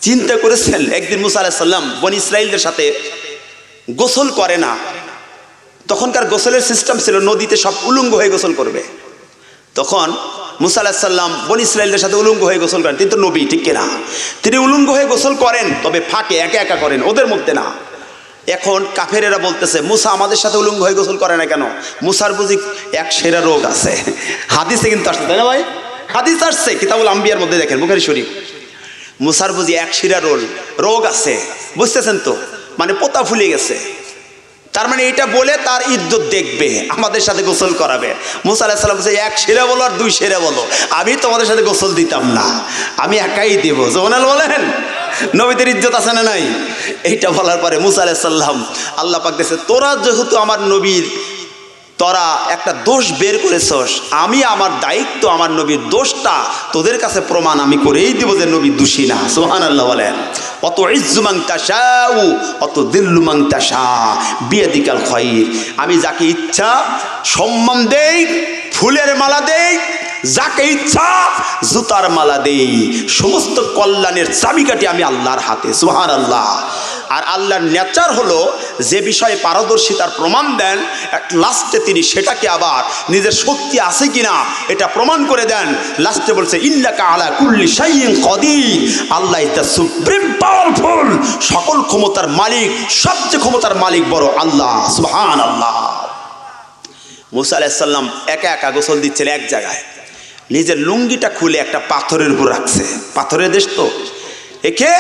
চিন্তা করেছেন, একদিন মুসা আলাইহিস সালাম বনি ইসরাইলদের সাথে গোসল করে না, তখনকার গোসলের সিস্টেম ছিল নদীতে সব উলঙ্গ হয়ে গোসল করবে। তখন মুসা আলাইহিস সালাম বনি ইসরাইলদের সাথে উলঙ্গ হয়ে গোসল করেন। তিনি তো নবী, ঠিক কিনা? তিনি উলঙ্গ হয়ে গোসল করেন, তবে ফাঁকে একা একা করেন, ওদের মধ্যে না। এখন কাফেরেরা বলতেছে, মুসা আমাদের সাথে উলঙ্গ হয়ে গোসল করে না কেন? মুসার বুঝি এক সেরা রোগ আছে। হাদিসে কিন্তু আসছে, তাই না ভাই? হাদিস আসছে কিতাবুল আম্বিয়ার মধ্যে, দেখেন বুখারী শরীফ। মুসার বুঝি এক শিরা রোগ আছে, বুঝতেছেন তো? মানে পোতা ফুলে গেছে। তার মানে এটা বলে তার ইজ্জত দেখবে, আমাদের সাথে গোসল করাবে। মুসা আলাইহিস সালাম বলছে, 1 সেরা বলো আর 2 সেরা বলো, আমি তোমাদের সাথে গোসল দিতাম না, আমি একাই দেব। সুবহানাল্লাহ বলেন। নবীদের ইজ্জত আছে না নাই? এইটা বলার পরে মুসা আলাইহিস সালাম, আল্লাহ পাক বলেছে, তোরা যেহেতু আমার নবীর, তোরা একটা দোষ বের করেছস, আমি আমার দায়িত্ব আমার নবীর দোষটা তোদের কাছে প্রমাণ আমি করেই দিব যে নবী দোষী না। সুবহানাল্লাহ বলেন। অত ইজ্জু মান তাশাউ অত দিল্লু মান তাশা বিয়াদিকাল খায়র। আমি যাকে ইচ্ছা সম্মান দেই, ফুলের মালা দেই, যাকে ইচ্ছা জুতার মালা দেই, সমস্ত কল্যাণের চাবিকাঠি আমি আল্লাহর হাতে। সুবহানাল্লাহ। আর আল্লাহর নেচার হলো যে বিষয়ে পারদর্শিতার প্রমাণ দেন, লাস্টে তিনি সেটাকে আবার নিজের শক্তি আছে কিনা এটা প্রমাণ করে দেন। লাস্টে বলছে, ইন্নাকা আলা কুল্লি শাইইন কাদির। আল্লাহ ইজ দ্য সুপ্রিম পাওয়ারফুল, সকল ক্ষমতার মালিক, সবচেয়ে ক্ষমতার মালিক বড় আল্লাহ। সুবহানাল্লাহ। মুসা আলাইহিস সালাম একা একা গোসল দিচ্ছেন এক জায়গায়, নিজের লুঙ্গিটা খুলে একটা পাথরের উপর রাখছে, পাথরের দেশ তো, একে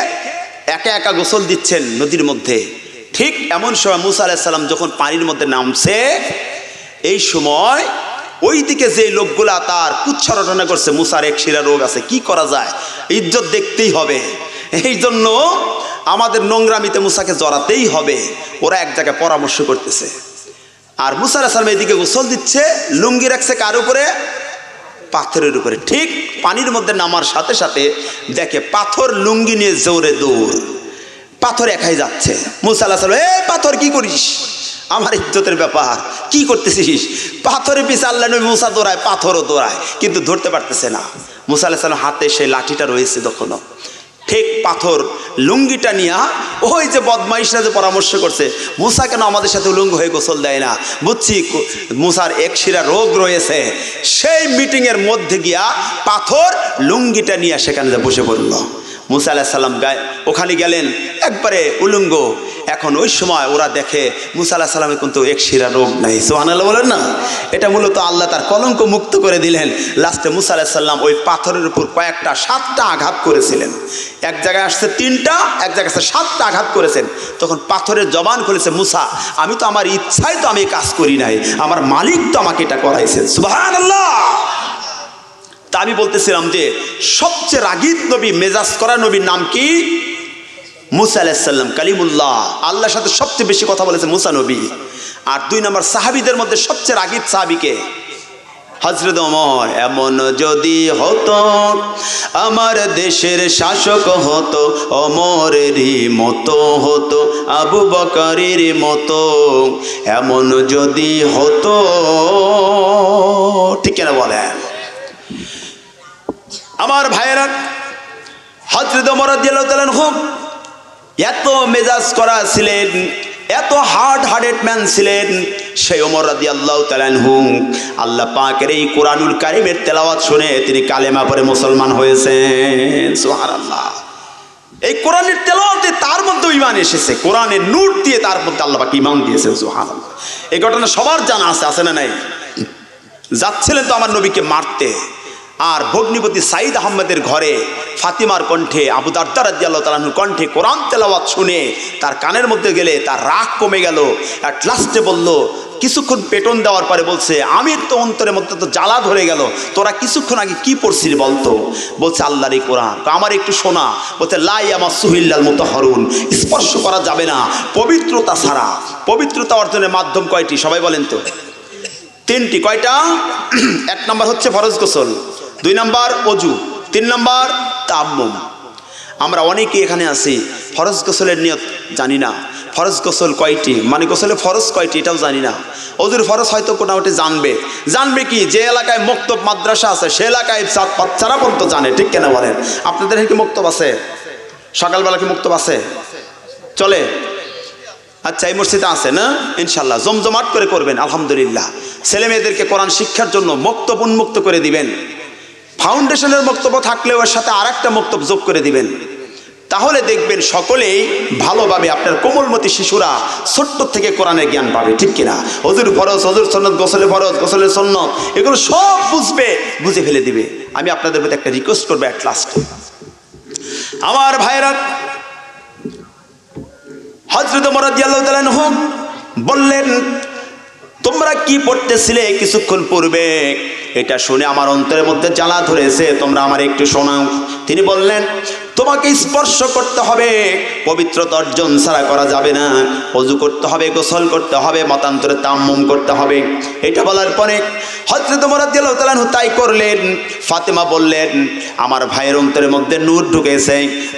একা একা গোসল দিচ্ছেন নদীর মধ্যে। ঠিক এমন সময় মুসা আলাইহিস সালাম যখন পানির মধ্যে নামছে, এই সময় ওই দিকে যে লোকগুলা তার কুচ্ছা রটনা করছে, মুসার 1 শিরা রোগ আছে, কি করা যায়, ইজ্জত দেখতেই হবে, এই জন্য আমাদের নোংরামিতে মুসাকে জড়াতেই হবে। ওরা এক জায়গায় পরামর্শ করতেছে, আর মুসা আলাইহিস সালাম এদিকে গোসল দিচ্ছে, লুঙ্গি রাখছে কার উপরে? পাথরের উপরে। ঠিক পানির মধ্যে নামার সাথে সাথে দেখে পাথর লুঙ্গি নিয়ে জোরে দৌড়, পাথর একাই যাচ্ছে। মুসা আলাইহিস সালাম, এই পাথর কি করিস? আমার ইজ্জতের ব্যাপার, কি করতেছিস? পাথরের পিছে আল্লাহ নবী মুসা দৌড়ায়, পাথরও দৌড়ায়, কিন্তু ধরতে পারতেছে না। মুসা আলাইহিস সালাম হাতে সেই লাঠিটা রয়েছে তখনও, ঠিক পাথর লুঙ্গিটা নিয়ে ওই যে বদমাইশরা যে পরামর্শ করছে, মুসা কেন আমাদের সাথে উলঙ্গ হয়ে গোসল দেয় না, বুঝছি মুসার 1 শিরা রোগ রয়েছে। সেই মিটিংয়ের মধ্যে গিয়া পাথর লুঙ্গিটা নিয়ে সেখানে বসে পড়ল। মুসা আলাইহিস সালাম ওখানে গেলেন একবারে উলঙ্গ। এখন ওই সময় ওরা দেখে মুসা আলাইহিস সালামের কিন্তু এক শিরা রোগ নাই, সুবহানাল্লাহ বলেন না। এটা মূলত আল্লাহ তার কলঙ্ক মুক্ত করে দিলেন। লাস্টে মুসা আলাইহিস সালাম ওই পাথরের উপর কয়েকটা 7টা আঘাত করেছিলেন। এক জায়গায় আসছে 3টা, এক জায়গায় আসছে 7টা আঘাত করেছেন। তখন পাথরের জবান খুলেছে, মুসা আমি তো আমার ইচ্ছায় তো আমি কাজ করি নাই, আমার মালিক তো আমাকে এটা করাইছেন, সুবহানাল্লাহ। তা আমি বলতেছিলাম যে সবচেয়ে রাগীব নবী, মেজাজ করা নবীর নাম কি? মুসা আলাইহিস সালাম, কালিমুল্লাহ। আল্লাহর সাথে সবচেয়ে বেশি কথা বলেছে মুসা নবী। আর 2 নম্বর সাহাবীদের মধ্যে সবচেয়ে রাগীব সাহাবীকে? হযরত ওমর। এমন যদি হতো আমার দেশের শাসক হতো, ওমরেরই মতো হতো, আবু বকরের মতো, এমন যদি হতো। ঠিক কিনা বলেন? আমার ভাইয়েরা, হযরত ওমর রাদিয়াল্লাহু তাআলা আনহু এত মেজাজ করা ছিলেন, এত হার্টেড ম্যান ছিলেন। সেই ওমর রাদিয়াল্লাহু তাআলা আনহু আল্লাহ পাকের এই কোরআনুল কারীমের তেলাওয়াত শুনে তিনি কালেমা পড়ে মুসলমান হয়েছেন, সুবহানাল্লাহ। এই কোরআনের তেলাওয়াতে তার মধ্যে ঈমান এসেছে, কোরআনের নূর দিয়ে তার মধ্যে আল্লাহ পাক ঈমান দিয়েছেন, সুবহানাল্লাহ। এই ঘটনা সবার জানা আছে না নাই? যাচ্ছিলেন তো আমার নবীকে মারতে, আর ভগ্নিপতি সাইদ আহমেদের ঘরে ফাতিমার কণ্ঠে, আবু দারদা রাদিয়াল্লাহু তাআলা আনহুর কণ্ঠে কোরআন তেলাওয়াত শুনে তার কানের মধ্যে গেলে তার রাগ কমে গেল। আর লাস্টে বলল, কিছুক্ষণ পেটন দেওয়ার পরে বলছে, আমি তো অন্তরের মধ্যে তো জ্বালা ধরে গেল, তোরা কিছুক্ষণ আগে কি পড়ছিলি বলতো? বলছে আল্লাহর এই কোরআন। আমার একটু শোনা। বলছে লা ইয়ামাসসুহু ইল্লাল মুতাহহারুন, স্পর্শ করা যাবে না পবিত্রতা ছাড়া। পবিত্রতা অর্জনের মাধ্যম কয়টি সবাই বলেন তো? 3টি। কয়টা? 1 নম্বর হচ্ছে ফরজ গোসল, 2 নম্বর অজু, 3 নম্বর তায়াম্মুম। আমরা অনেকে এখানে আছি ফরজ গোসলের নিয়ত জানি না। ফরজ গোসল কয়টি, মানে গোসলে ফরজ কয়টি এটাও জানি না। অজুর ফরজ হয়তো কোনোটি জানবে কি, যে এলাকায় মক্তব মাদ্রাসা আছে সে এলাকায় বাচ্চারা পর্যন্ত জানে। ঠিক কেনা বলেন? আপনাদের কি মক্তব আছে? সকালবেলা কি মক্তব আছে? চলে? আচ্ছা, এই মসজিদে আছে না? ইনশাল্লাহ জমজমাট করে করবেন, আলহামদুলিল্লাহ। ছেলে মেয়েদেরকে কোরআন শিক্ষার জন্য মক্তব উন্মুক্ত করে দিবেন। ফাউন্ডেশনের বক্তব্য থাকলেও এর সাথে আরেকটা বক্তব্য যোগ করে দিবেন। তাহলে দেখবেন সকলেই ভালোভাবে, আপনার কোমলমতি শিশুরা ছোট্ট থেকে কোরআনের জ্ঞান পাবে। ঠিক কিনা? অজুর ফরজ, অজুর সুন্নাত, গোসলে ফরজ, গোসলের সুন্নাত, এগুলো সব বুঝে ফেলে দিবে। আমি আপনাদের প্রতি একটা রিকোয়েস্ট করবো এট লাস্ট, আমার ভাইরা। হযরত ওমর রাদিয়াল্লাহু তাআলা আনহু বললেন, তোমরা কি পড়তেছিলে কিছুক্ষণ পূর্বে? এটা শুনে আমার অন্তরের মধ্যে জ্বালা ধরেছে, তোমরা আমার একটু শোনাও। তিনি বললেন, তোমাকে স্পর্শ করতে হবে, পবিত্রতা অর্জন ছাড়া করা যাবে না। ওযু করতে হবে, গোসল করতে হবে, মতান্তরে তায়াম্মুম করতে হবে। এটা বলার পরে হযরত ওমর রাদিয়াল্লাহু তাআলা আনহু তাই করলেন। ফাতেমা বললেন, আমার ভাইয়ের অন্তরের মধ্যে নূর ঢুকেছে,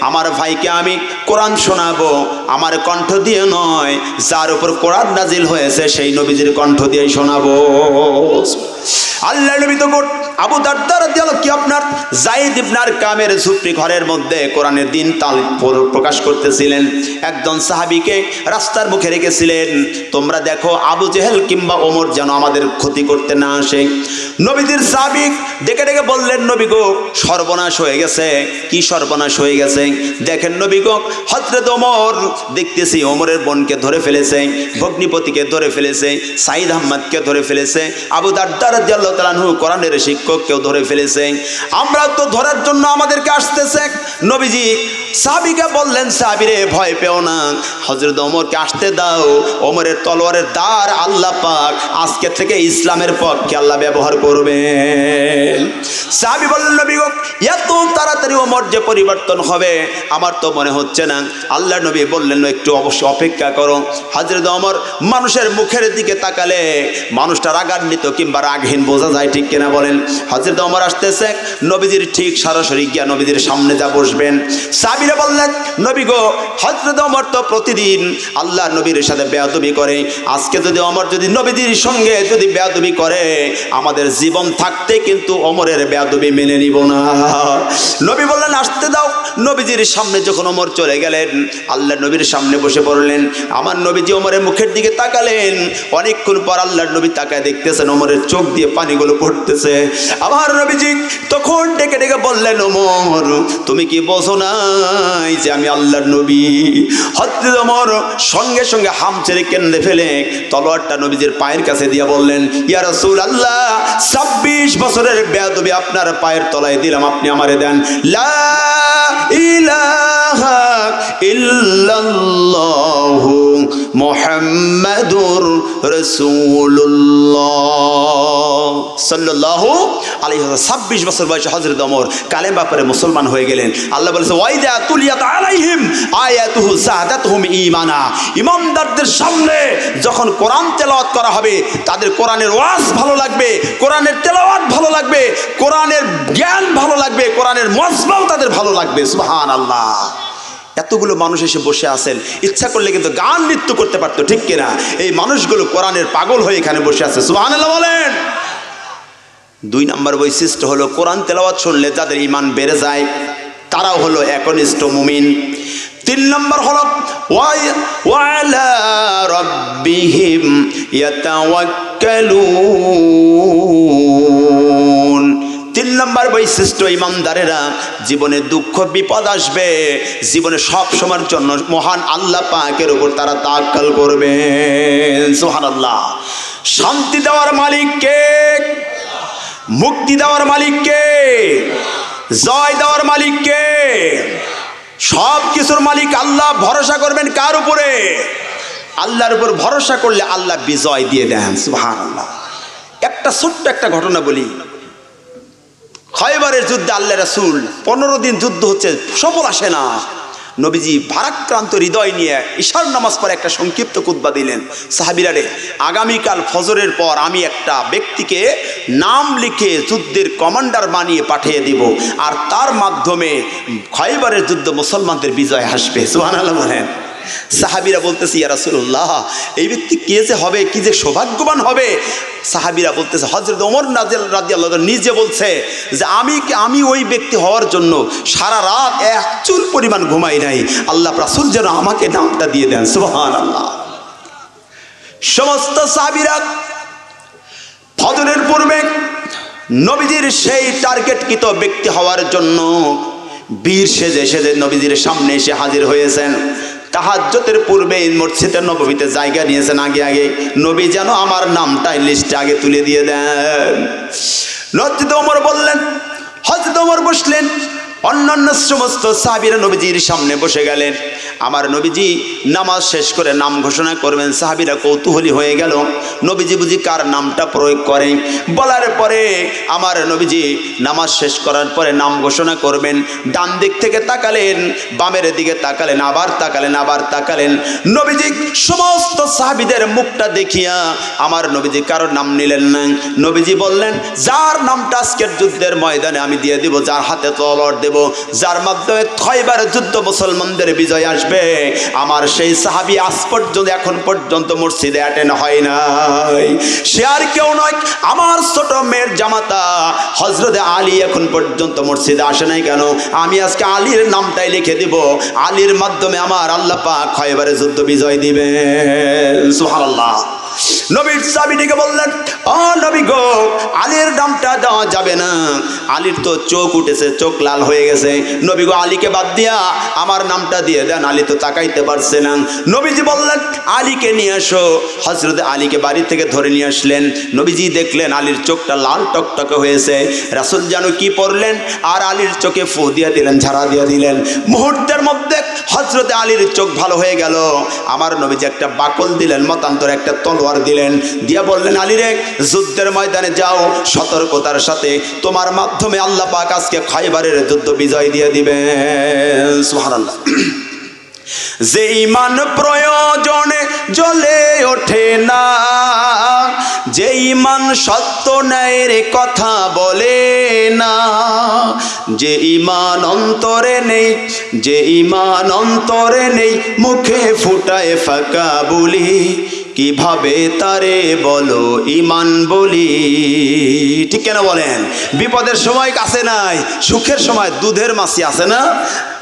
আমার ভাইকে আমি কোরআন শোনাবো, আমার কণ্ঠ দিয়ে নয়, যার উপর কোরআন নাজিল হয়েছে সেই নবীজির কণ্ঠ দিয়ে শোনাবো। আল্লাহ নবী তো আবু দারদা রাদিয়াল্লাহু, কি আপনার যায়েদ ইবনে আরকামের ঝুপড়ি ঘরের মধ্যে কোরআনের দিন তাল প্রকাশ করতেছিলেন। একজন সাহাবীকে রাস্তার মুখে রেখেছিলেন, তোমরা দেখো আবু জেহেল কিংবা ওমর যেন আমাদের ক্ষতি করতে না আসে। নবীজির সাহাবী ডেকে ডেকে বললেন, নবী গো, সর্বনাশ হয়ে গেছে। কি সর্বনাশ হয়ে গেছে? দেখেন নবী গো, হযরত ওমর দেখতেছি ওমরের বোনকে ধরে ফেলেছে, ভগ্নিপতিকে ধরে ফেলেছে, সাইদ আহমদকে ধরে ফেলেছে, আবু দারদা রাদিয়াল্লাহু তাআলা আনহু কোরআনের শিক্ষককেও ধরে ফেলেছে। আমরা তো ধরার জন্য আমাদেরকে আসতেছে। নবীজি সাহাবীকে বললেন, সাহাবীরে ভয় পেও না, হযরত ওমরকে আসতে দাও। ওমরের তলোয়ারের দ্বার আল্লাহ পাক আজকে থেকে ইসলামের পক্ষে আল্লাহ ব্যবহার করবেন। সাহাবী বললেন, নবী গো, এত তাড়াতাড়ি ওমর যে পরিবর্তন হবে আমার তো মনে হচ্ছে না। আল্লাহ নবী বললেন, একটু অবশ্য অপেক্ষা করো। হযরত ওমর মানুষের মুখের দিকে তাকালে মানুষটা রাগান্বিত কিংবা রাগহীন বোঝা যায়। ঠিক কিনা বলেন? হযরত ওমর আসতেছে, নবীজির ঠিক সরাসরি গিয়া নবীজির সামনে যা বসবেন। সাহাবীরা বললেন, নবী গো, হযরত ওমর তো প্রতিদিন আল্লাহ নবীর সাথে বেয়াদবি করে, আজকে যদি ওমর যদি নবীজির সঙ্গে যদি বেয়াদবি করে, আমাদের জীবন থাকতে কিন্তু ওমরের বেয়াদবি মেনে নিব না। নবী বললেন, আসতে দাও। নবীজির সামনে যখন ওমর চলে গেলেন, আল্লাহ নবীর সামনে বসে পড়লেন। আমার নবীজি ওমরের মুখের দিকে তাকালেন। অনেকক্ষণ পর আল্লাহর নবী তাকায় দেখতেছেন ওমরের চোখ দিয়ে পানিগুলো পড়তেছে। আমার নবীজি তখন ডেকে ডেকে বললেন, ওমর তুমি কি বোঝো নাই যে আমি আল্লাহর নবী? হযরত ওমর সঙ্গে সঙ্গে হাম ছেড়ে কেন্দ্রে ফেলে তলোয়ারটা নবীজির পায়ের কাছে দিয়ে বললেন, ইয়া রাসূলুল্লাহ 26 বছরের বেয়াদবি আপনার পায়ের তলায় দিলাম, আপনি আমারে দেন। লা ইলাহা ইল্লাল্লাহু মুহাম্মাদুর রাসূলুল্লাহ সাল্লাল্লাহু আলাইহি ওয়াসাল্লাম। 26 বছর বয়সে হযরত ওমর কালেমা পড়ে মুসলমান হয়ে গেলেন। আল্লাহ বলেছে, ওয়াইদা তুলিয়াত আলাইহিম আয়াতুহু যাদাতুহুম ঈমানা। ইমানদারদের সামনে যখন কোরআন তেলাওয়াত করা হবে, তাদের কোরআনের ওয়াজ ভালো লাগবে, কোরআনের তেলাওয়াত ভালো লাগবে, কোরআনের জ্ঞান ভালো লাগবে, কোরআনের মজমাও তাদের ভালো লাগবে। সুবহানাল্লাহ। এতগুলো মানুষ এসে বসে আছেন, ইচ্ছা করলে কিন্তু গান নৃত্য করতে পারতো, ঠিক কিনা? এই মানুষগুলো কোরআনের পাগল হয়ে এখানে বসে আছে। সুবহানাল্লাহ বলেন। 2 নম্বর বৈশিষ্ট্য হলো কোরআন তেলাওয়াত শুনলে যাদের ঈমান বেড়ে যায় তারাও হলো একনিষ্ঠ মুমিন। 3 নম্বর হলো ওয়ালা রাব্বিহিম ইয়াতাওয়াক্কালুন। 3 নম্বর বৈশিষ্ট্য, ইমানদারেরা জীবনে দুঃখ বিপদ আসবে, জীবনে সব সময়ের জন্য মহান আল্লাহ পাকের উপর তারা তাওয়াক্কুল করবে। সুবহানাল্লাহ। শান্তি দেওয়ার মালিক কে? মুক্তি দেওয়ার মালিক কে? জয় দেওয়ার মালিক কে? সব কিছুর মালিক আল্লাহ। ভরসা করবেন কার উপরে? আল্লাহর উপর ভরসা করলে আল্লাহ বিজয় দিয়ে দেন। সুবহানাল্লাহ। একটা ছোট্ট একটা ঘটনা বলি। খয়বরের যুদ্ধে আল্লাহ রাসূল 15 দিন যুদ্ধ হচ্ছে, সফল আসে না। নবীজি ভারাক্রান্ত হৃদয় নিয়ে ইশার নামাজ পড়ে একটা সংক্ষিপ্ত খুতবা দিলেন। সাহাবীরা রে, আগামীকাল ফজরের পর আমি একটা ব্যক্তিকে নাম লিখে যুদ্ধের কমান্ডার বানিয়ে পাঠিয়ে দিব, আর তার মাধ্যমে খয়বরের যুদ্ধ মুসলমানদের বিজয় আসবে। সুবহানাল্লাহ বলেন। সাহাবীরা বলতেছে, ইয়া রাসূলুল্লাহ এই ব্যক্তি কে যে হবে, কি যে সৌভাগ্যবান হবে। সাহাবীরা বলতেছে, হযরত ওমর রাদিয়াল্লাহু আনহু নিজে বলছে যে আমি ওই ব্যক্তি হওয়ার জন্য সারা রাত এক চুল পরিমাণ ঘুমাই নাই, আল্লাহ রাসূল যেন আমাকে নামটা দিয়ে দেন। সুবহানাল্লাহ। সমস্ত সাহাবীরা ফজরের পূর্বে নবীজির সেই টার্গেটকৃত ব্যক্তি হওয়ার জন্য বীর সেজে সেজে নবীজির সামনে এসে হাজির হয়েছেন। তাহাজ্জুদের পূর্বে মসজিদে নববীতে জায়গা নিয়েছেন আগে আগে, নবী যেন আমার নামটা লিস্টে আগে তুলে দিয়ে দেন। হযরত ওমর বললেন, হযরত ওমর বসলেন, অন্যান্য সমস্ত সাহাবীরা নবীজির সামনে বসে গেলেন। আমার নবীজি নামাজ শেষ করে নাম ঘোষণা করবেন। সাহাবীরা কৌতূহলী হয়ে গেল, নবীজি বুঝি কার নামটা প্রয়োগ করে। বলার পরে আমার নবীজি নামাজ শেষ করার পরে নাম ঘোষণা করবেন। ডান দিক থেকে তাকালেন, বামের দিকে তাকালেন, আবার তাকালেন, আবার তাকালেন। নবীজি সমস্ত সাহাবীদের মুখটা দেখিয়া আমার নবীজি কারোর নাম নিলেন না। নবীজি বললেন, যার নামটা আজকের যুদ্ধের ময়দানে আমি দিয়ে দিব, যার হাতে তলোয়ার দেব, যার মাধ্যমে খয়বরের যুদ্ধ মুসলমানদের বিজয় আসবে, আমার সেই সাহাবী আজ পর্যন্ত এখন পর্যন্ত মসজিদে অ্যাটেন্ড হয় নাই। সে আর কেউ নয়, আমার ছোট মেয়ের জামাতা হযরত আলী এখন পর্যন্ত মসজিদে আসে নাই। কেন? আমি আজকে আলীর নামটাই লিখে দিব, আলীর মাধ্যমে আমার আল্লাহ পাক খয়বরের যুদ্ধ বিজয় দিবেন। সুবহানাল্লাহ। নবীর সাহাবীটিকে বললেন, ও নবী গো, আলীর নামটা দেওয়া যাবে না, আলীর তো চোখ উঠেছে, চোখ লাল হয়ে গেছে। নবী গো, আলীকে বাদ দিয়া আমার নামটা দিয়ে দেন, আলী তো তাকাইতে পারছে না। নবীজি বললেন, আলীকে নিয়ে আসো। হযরত আলীকে বাড়ি থেকে ধরে নিয়ে আসলেন। নবীজি দেখলেন আলীর চোখটা লাল টকটকে হয়েছে। রাসূল যেন কি পড়লেন, আর আলীর চোখে ফু দিয়ে দিলেন, ঝাড়া দিয়ে দিলেন। মুহূর্তের মধ্যে হযরত আলীর চোখ ভালো হয়ে গেল। আমার নবীজি একটা বাকল দিলেন, মতান্তর একটা তলোয়ার দিলেন, দিয়া বললেন, আলী রে, যুদ্ধের ময়দানে যাও, সতর্কতার সাথে তোমার মাধ্যমে আল্লাহ পাক আজকে খয়বরের যুদ্ধ বিজয় দিয়ে দিবেন। সুবহানাল্লাহ। যে ঈমান প্রয়োজনে জ্বলে ওঠে না, যে ঈমান সত্য ন্যায়ের কথা বলে না, যে ঈমান অন্তরে নেই, যে ঈমান অন্তরে নেই, মুখে ফুটায় ফাঁকা বলি, কিভাবে তারে বলো ঈমান বলি। ঠিক কেন বলেন? বিপদের সময় কাছে নাই, সুখের সময় দুধের মাছি আছে না?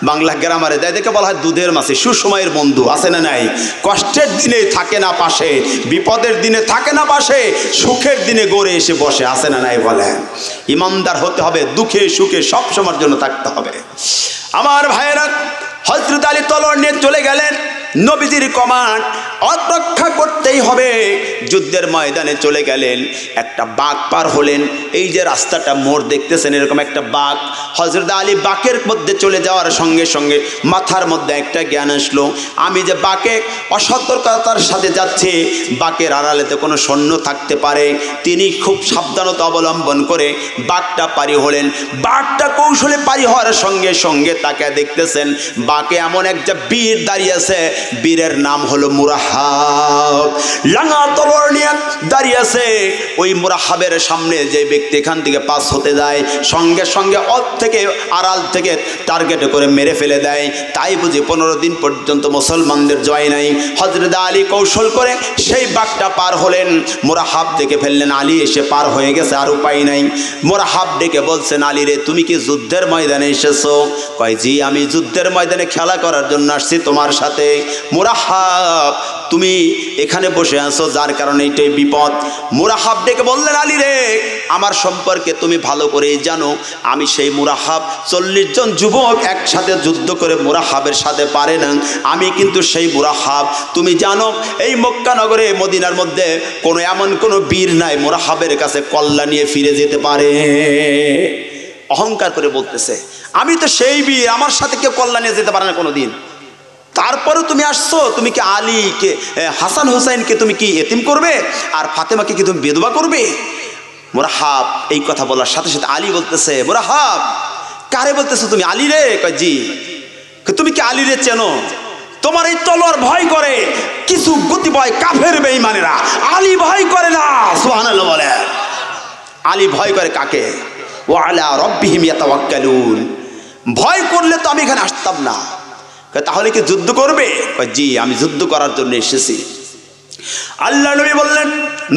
বাংলা গ্রামারে দেয় দেখে বলা হয় দুধের মাছে, সুসময়ের বন্ধু আছে না নাই? কষ্টের দিনে থাকে না পাশে, বিপদের দিনে থাকে না পাশে, সুখের দিনে গড়ে এসে বসে, আছে না নাই বলেন? ইমানদার হতে হবে, দুঃখে সুখে সব সময়ের জন্য থাকতে হবে। আমার ভাইয়েরা, হযরত আলী তলোয়ার নিয়ে চলে গেলেন, নবীজির কমান্ড রক্ষা করতেই হবে। যুদ্ধের ময়দানে চলে গেলেন, একটা বাঘ পার হলেন। এই যে রাস্তাটা মোড় দেখতেছেন, এরকম একটা বাঘ। হযরত আলী বাঘের মধ্যে চলে যাওয়ার সঙ্গে সঙ্গে মাথার মধ্যে একটা জ্ঞান আসলো, আমি যে বাঘে অসতর্কতার সাথে যাচ্ছি, বাঘের আড়ালেতে কোনো সৈন্য থাকতে পারে। তিনি খুব সাবধানতা অবলম্বন করে বাঘটা পারি হলেন। বাঘটা কৌশলে পারি হওয়ার সঙ্গে সঙ্গে তাকে দেখতেছেন বাঘে এমন একটা বীর দাঁড়িয়ে আছে, বীরের নাম হলো মুরাহাব। লাঙা তলোয়ার নিয়ে দাঁড়িয়ে আছে। ওই মুরাহাবের সামনে যে ব্যক্তি এখান থেকে পাস হতে যায়, সঙ্গে সঙ্গে অত থেকে আড়াল থেকে টার্গেট করে মেরে ফেলে দেয়। তাই বুঝি 15 দিন পর্যন্ত মুসলমানদের জয় নাই। হযরত আলী কৌশল করে সেই বাঘটা পার হলেন, মুরাহাব দেখে ফেললেন আলী এসে পার হয়ে গেছে, আর উপায় নাই। মুরাহাব ডেকে বলছেন, আলী রে, তুমি কি যুদ্ধের ময়দানে এসেছো? কয়, জি, আমি যুদ্ধের ময়দানে খেলা করার জন্য আসছি তোমার সাথে। মুরাহাব, তুমি এখানে বসে আছো, যার কারণে এইটাই বিপদ। মুরাহাব ডেকে বললেন, আলী রে, আমার সম্পর্কে তুমি ভালো করেই জানো, আমি সেই মুরাহাব। 40 জন যুবক একসাথে যুদ্ধ করে মুরাহাবের সাথে পারে না, আমি কিন্তু সেই মুরাহাব। তুমি জানো এই মক্কা নগরে, মদিনার মধ্যে এমন কোনো বীর নাই মুরাহাবের কাছে কল্লা নিয়ে ফিরে যেতে পারে। অহংকার করে বলতেছে, আমি তো সেই বীর, আমার সাথে কেউ কল্লা নিয়ে যেতে পারে না কোনোদিন। তারপরে তুমি আসছো, তুমি কি আলীকে, হাসান হুসাইনকে তুমি কি এতিম করবে, আর ফাতেমাকে কি তুমি বিধবা করবে? মুরাহাব এই কথা বলার সাথে সাথে আলী বলতেছে, মুরাহাব, কারে বলতেছো তুমি? আলী রে? কয়, জি। তুমি কি আলী রে চেনো? তোমার এই তলোয়ার ভয় করে কিছু গতি ভয় কাফের বেঈমানেরা, আলী ভয় করে না। সুবহানাল্লাহ বলে। আলী ভয় করে কাকে? ওয়া আলা রাব্বিহিম ইয়াতাওয়াক্কালুন। ভয় করলে তো আমি এখানে আসতাম না। তাহলে কি যুদ্ধ করবে? জি, আমি যুদ্ধ করার জন্য এসেছি। আল্লাহ নবী বললেন,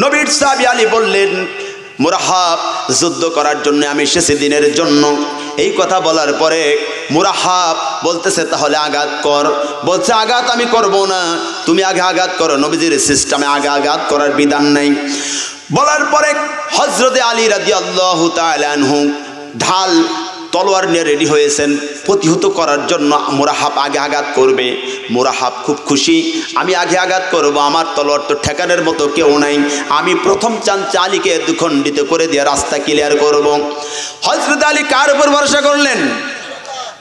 নবীর সাহাবী আলী বললেন, মুরাহাব, যুদ্ধ করার জন্য আমি এসেছি, দিনের জন্য। এই কথা বলার পরে মুরাহাব বলতেছে, তাহলে আঘাত কর। বলছে, আঘাত আমি করব না, তুমি আগে আঘাত করো, নবীজির সিস্টেমে আগে আঘাত করার বিধান নাই। বলার পরে হযরতে আলী রাদিয়াল্লাহু তাআলা আনহু ঢাল তলোয়ার নিয়ে রেডি হয়েছেন প্রতিহত করার জন্য। মুরাহাব আগে আঘাত করবে। মুরাহাব খুব খুশি, আমি আগে আঘাত করব, আমার তলোয়ার তো ঠেকানোর মতো কেউ নাই, আমি প্রথম চান্সে আলীকে দুখণ্ডিত করে দিয়ে রাস্তা ক্লিয়ার করব। হযরত আলী কার উপর ভরসা করলেন?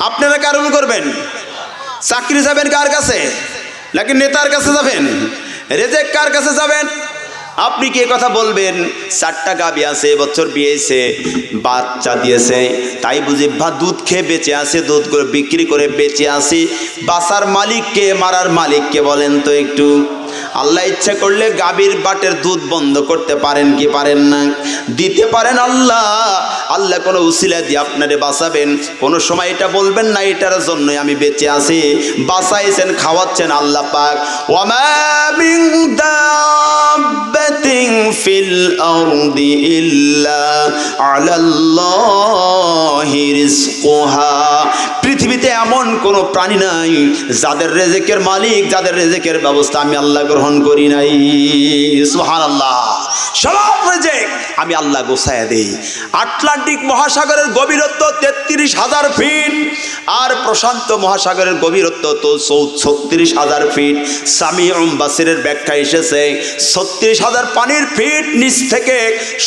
আপনারা কার উপর করবেন? চাকরি যাবেন কার কাছে? নাকি নেতার কাছে যাবেন? রেজেক কার কাছে যাবেন? আপনি কি কথা বলবেন? 4টা গাভী আছে, এবছর বিয়েছে, বাচ্চা দিয়েছে, তাই বুঝি দুধ খেয়ে বেঁচে আছে, দুধ করে বিক্রি করে বেঁচে আসি। বাসার মালিককে, মারার মালিককে বলেন তো একটু। আল্লাহ ইচ্ছা করলে গাভীর বাটের দুধ বন্ধ করতে পারেন কি পারেন না? দিতে পারেন আল্লাহ। আল্লাহ কোনো উসিলা দিয়ে আপনারে বাঁচাবেন, কোনো সময় এটা বলবেন না এটার জন্যই আমি বেঁচে আছি। বাঁচাইছেন, খাওয়াচ্ছেন আল্লাহ পাক। ওয়ামা মিন দাব্বাতিন ফিল আরদি ইল্লা আলাল্লাহি রিজকুহা। পৃথিবীতে এমন কোনো প্রাণী নাই যাদের রেজেকের মালিক, যাদের রেজেকের ব্যবস্থা আমি আল্লাহ গ্রহণ করি নাই। সুবহানাল্লাহ। সব রেজেক আমি আল্লাহ গোছায়া দেই। আটলান্টিক মহাসাগরের গভীরত্ব 33,000 ফিট, আর প্রশান্ত মহাসাগরের গভীরত্ব তো 36,000 ফিট। সামিউম বাসিরের ব্যাখ্যা এসেছে 36,000 পানির ফিট নিচ থেকে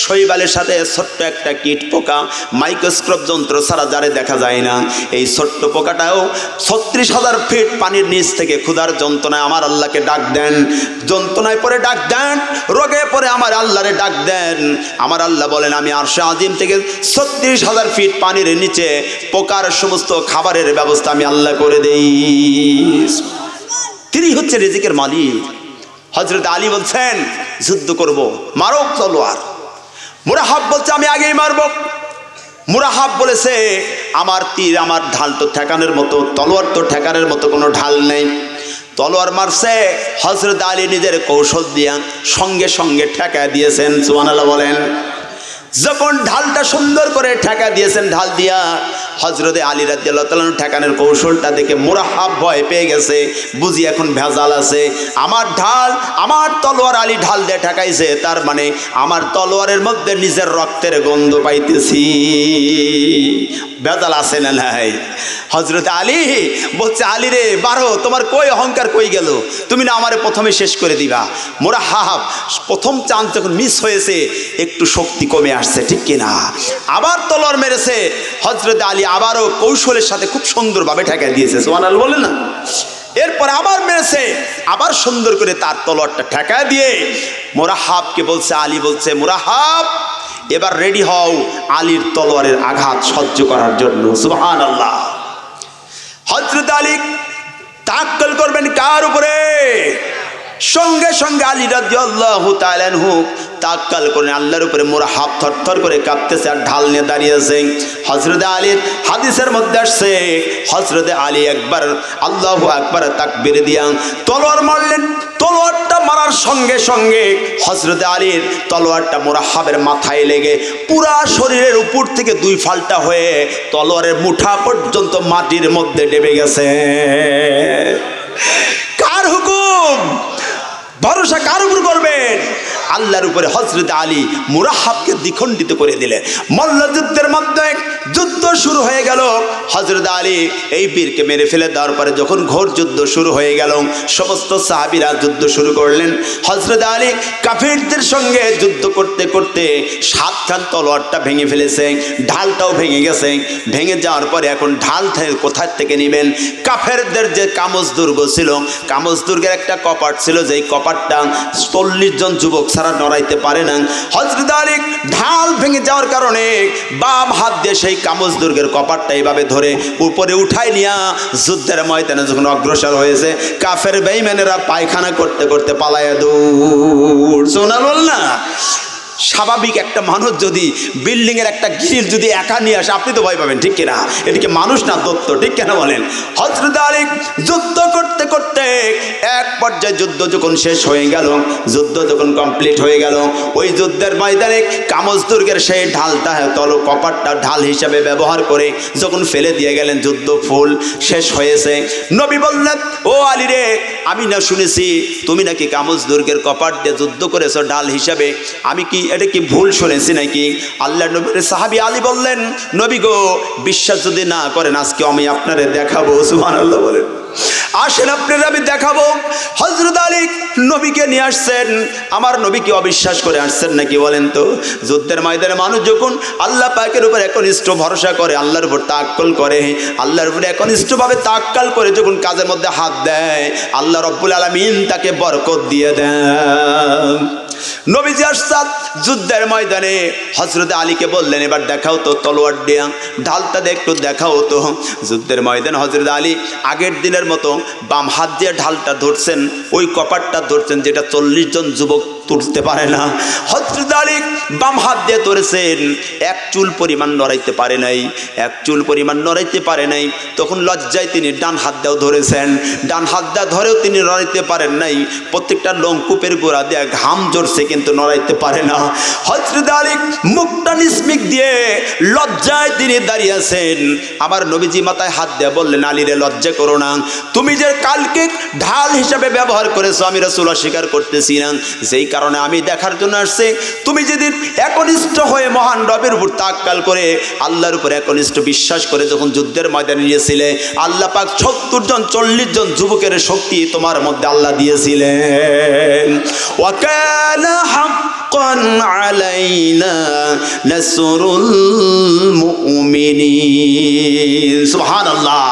শৈবালের সাথে ছোট্ট একটা কীট পোকা, মাইক্রোস্কোপ যন্ত্র ছাড়া যারে দেখা যায় না, এই ছোট্ট পোকাটাও 36,000 ফিট পানির নিচ থেকে ক্ষুধার যন্ত্রণায় আমার আল্লাহকে ডাক দেন, যন্ত্রণায় পরে ডাক দেন, রোগে পরে আমার আল্লাহরে ডাক দেন। আমার আল্লাহ বলেন, আমি আরশে আজিম থেকে 36,000 ফিট পানির নিচে পোকার সমস্ত খাবারের ব্যবস্থা আমি আল্লাহ করে দেই। তিনি হচ্ছে রিজিকের মালিক। হযরত আলী বলছেন, যুদ্ধ করব, মারো তলোয়ার। মুরাহাব বলছে, আমি আগেই মারব। মুরাহাব বলেছে, আমার তীর, আমার ঢাল তো ঠেকানোর মতো, তলোয়ার তো ঠেকানোর মতো কোনো ঢাল নেই। তলোয়ার মারছে, হযরত আলী নিজের কৌশল দিয়া সঙ্গে সঙ্গে ঠেকা দিয়েছেন। সুবহানাল্লাহ বলেন। যখন ঢালটা সুন্দর করে ঠেকা দিয়েছেন, ঢাল দিয়া হযরতে আলী রাদিয়াল্লাহু তাআলা ঠেকানোর কৌশলটা দেখে মুরাহাব ভয় পেয়ে গেছে, বুঝি এখন ভেজাল আছে। আমার ঢাল, আমার তলোয়ার আলী ঢাল দিয়ে ঠেকাইছে, তার মানে আমার তলোয়ারের মধ্যে নিজের রক্তের গন্ধ পাইতেছি, ভেজাল আছে না নাই? হযরতে আলী বলছে, আলী রে বারো, তোমার কই অহংকার কই গেল? তুমি না আমারে প্রথমে শেষ করে দিবা। মুরাহাব প্রথম চান্স যখন মিস হয়েছে, একটু শক্তি কমে আসছে, ঠিক কিনা? আবার তলোয়ার মেরেছে, হযরতে আলী আবারও কৌশলের সাথে খুব সুন্দরভাবে ঠেকাই দিয়েছে, সুবহানাল্লাহ বলেন না? এরপরে আবার মেরেছে, আবার সুন্দর করে তার তলোয়ারটা ঠেকায় দিয়ে মুরাহাবকে বলছে, আলী বলছে, মুরাহাব এবার রেডি হও আলীর তলোয়ারের আঘাত সহ্য করার জন্য। সুবহানাল্লাহ। হযরত আলী তাওয়াক্কুল করবেন কার উপরে? সঙ্গে সঙ্গে আলী রাদিয়াল্লাহু তাআলা আনহু তাওয়াক্কুল করেন আল্লাহর উপরে। মুরাহাব থরথর করে কাঁপতেছে আর ঢাল নিয়ে দাঁড়িয়েছে। হযরতে আলীর হাদিসের মধ্যে আসছে, হযরতে আলী একবার আল্লাহু আকবার তাকবীর দিয়া তলোয়ার মারলেন। তলোয়ারটা মারার সঙ্গে সঙ্গে হযরতে আলীর তলোয়ারটা মুরাহাবের মাথায় লেগে পুরা শরীরের উপর থেকে দুই ফাল্টা হয়ে তলোয়ারের মুঠা পর্যন্ত মাটির মধ্যে ডেবে গেছে। কার হুকুম? ভরসা কার উপর করবেন? আল্লাহর উপরে। হযরত আলী মুরাহাবকে দ্বিখণ্ডিত করে দিলেন। মল্লযুদ্ধের মধ্যে যুদ্ধ শুরু হয়ে গেল। হযরত আলী এই বীরকে মেরে ফেলে দেওয়ার পরে যখন ঘোর যুদ্ধ শুরু হয়ে গেল, সমস্ত সাহাবীরা যুদ্ধ শুরু করলেন। হযরত আলী কাফিরদের সঙ্গে যুদ্ধ করতে করতে 7 খান তলোয়ারটা ভেঙে ফেলেছে, ঢালটাও ভেঙে গেছে। ভেঙে যাওয়ার পরে এখন ঢাল কোথায় থেকে নেবেন? কাফেরদের যে কামজ দুর্গ ছিল, কামজ দুর্গের একটা কপাট ছিল, যেই কপাটটা 40 জন যুবক ছাড়া নড়াইতে পারে না। হযরত আলী ঢাল ভেঙে যাওয়ার কারণে বাম হাত দিয়ে সেই কামজ দুর্গের কপাটটা এইভাবে ধরে উপরে উঠাই নিয়া যুদ্ধের ময়দানে যখন অগ্রসর হয়েছে, কাফের বেঈমানেরা পায়খানা করতে করতে পালায়া দৌড়। শোনা বল না? স্বাভাবিক একটা মানুষ যদি বিল্ডিং এর একটা গ্রিল যদি একা নিয়ে আসে, আপনি তো ভয় পাবেন, ঠিক কিনা? এদিকে মানুষ না দত্ত, ঠিক কেন বলেন? হযরত আলী যুদ্ধ করতে করতে এক পর্যায়ে যুদ্ধ যখন শেষ হয়ে গেল, যুদ্ধ যখন কমপ্লিট হয়ে গেল, ওই যুদ্ধের ময়দানে কামজ দুর্গের সেই ঢালটা কপাটটা ঢাল হিসাবে ব্যবহার করে যখন ফেলে দিয়ে গেলেন, যুদ্ধ ফুল শেষ হয়েছে। নবী বললেন, ও আলী রে, আমি না শুনেছি তুমি নাকি কামজ দুর্গের কপাট দিয়ে যুদ্ধ করেছো ঢাল হিসাবে, আমি কি এটা কি ভুল শুনেছি নাকি? আল্লাহ নবীর সাহাবী আলী বললেন, নবী গো, বিশ্বাস যদি না করেন আজকে আমি আপনারে দেখাবো। সুবহানাল্লাহ বলেন। আসেন আপনারা আমি দেখাবো। হযরত আলী নবীকে নিয়ে আসছেন। আমার নবীকে অবিশ্বাস করে আসছেন নাকি বলেন তো? যুদ্ধের ময়দানে মানুষ যখন আল্লাহ পাকের উপর একনিষ্ঠ ভরসা করে, আল্লাহর উপর তাওয়াক্কুল করে, আল্লাহর উপর একনিষ্ঠভাবে তাওয়াক্কুল করে যখন কাজের মধ্যে হাত দেয়, আল্লাহ রাব্বুল আলামিন তাকে বরকত দিয়ে দেন। নবীজি আসছেন যুদ্ধের ময়দানে। হযরত আলীকে বললেন, এবার দেখাও তো তলোয়ার দিয়ে ঢালটা দিয়ে একটু দেখাও তো। যুদ্ধের ময়দানে হযরত আলী আগের দিনের মতো বাম হাত দিয়ে ঢালটা ধরছেন, ওই কপাটটা ধরছেন যেটা 40 জন যুবক তুলতে পারে না। হযরত আলী বাম হাত দিয়ে ধরেছেন, এক চুল পরিমাণ নড়াইতে পারে নাই, এক চুল পরিমাণ নড়াইতে পারে নাই। তখন লজ্জায় তিনি ডান হাত দিয়েও ধরেছেন, ডান হাত দিয়ে ধরেও তিনি নড়াইতে পারেন নাই। প্রত্যেকটা লোমকূপের গোড়া দিয়ে ঘাম ঝরছে কিন্তু নড়াইতে পারে না। হযরত আলী মুখটা নিস্মিক দিয়ে লজ্জায় তিনি দাঁড়িয়ে আছেন। আবার নবীজি মাথায় হাত দিয়ে বললেন, আলী রে, লজ্জা করো না, তুমি যে কালকে ঢাল হিসাবে ব্যবহার করেছো আমি রাসূল অস্বীকার করতেছি না, যেই কারণে আমি দেখার জন্য আসছি তুমি যেদিন একনিষ্ঠ হয়ে মহান রবের উপর তাওয়াক্কুল করে আল্লাহর উপর একনিষ্ঠ বিশ্বাস করে যখন যুদ্ধের ময়দানে নিয়েছিলে, আল্লাহ পাক 70 জন 40 জন যুবকের শক্তি তোমার মধ্যে আল্লাহ দিয়েছিলেন। ওয়া কানা হাক্কান আলাইনা নাসরুল মুমিনিন। সুবহানাল্লাহ।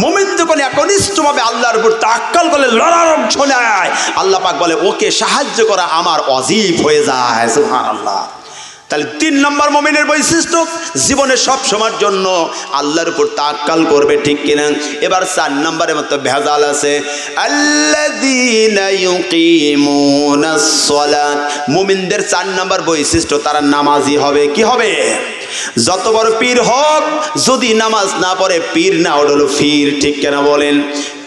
মুমিন যখন একনিষ্ঠভাবে আল্লাহর উপর তাওয়াক্কুল করে লড়ার অংশ নেয়, আল্লাহ পাক বলে ওকে সাহায্য করা আমার ওয়াজিব হয়ে যায়। সুবহানাল্লাহ। তাহলে 3 নম্বর মুমিনের বৈশিষ্ট্য, জীবনে সব সময়ের জন্য আল্লাহর উপর তাওয়াক্কুল করবে, ঠিক কিনা? এবার 4 নম্বরের মতো ভেজাল আছে, আল্লাযীনা ইউকিমুনাস সালাত। মুমিনদের 4 নম্বর বৈশিষ্ট্য, তারা নামাজি হবে। কি হবে? যত বড় পীর হোক, যদি নামাজ না পড়ে পীর না, ওটা হলো ফির, ঠিক কিনা বলেন?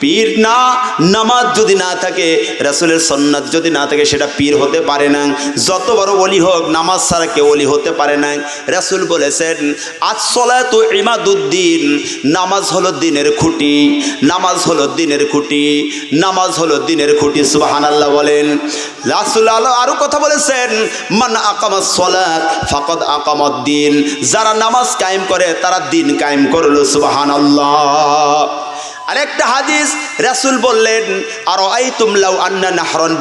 পীর না, নামাজ যদি না থাকে, রাসূলের সুন্নাত যদি না থাকে, সেটা পীর হতে পারে না। যত বড় ওলি হোক, নামাজ ছাড়া কেউ ওলি হতে পারে না। রাসূল বলেছেন আস-সালাতু ইমাদুদ্দিন, নামাজ হলো দ্বীনের খুঁটি, নামাজ হলো দ্বীনের খুঁটি, নামাজ হলো দ্বীনের খুঁটি। সুবহানাল্লাহ বলেন। রাসূল আরো কথা বলেছেন মান আকামাস সালাত ফাকাদ আকামাদ্দিন, যারা নামাজ কায়েম করে তারা দ্বীন কায়েম করলো। সুবহানাল্লাহ। আরেকটা হাদিস রাসূল বললেন আরাআইতুম লাউ আন্না নাহরান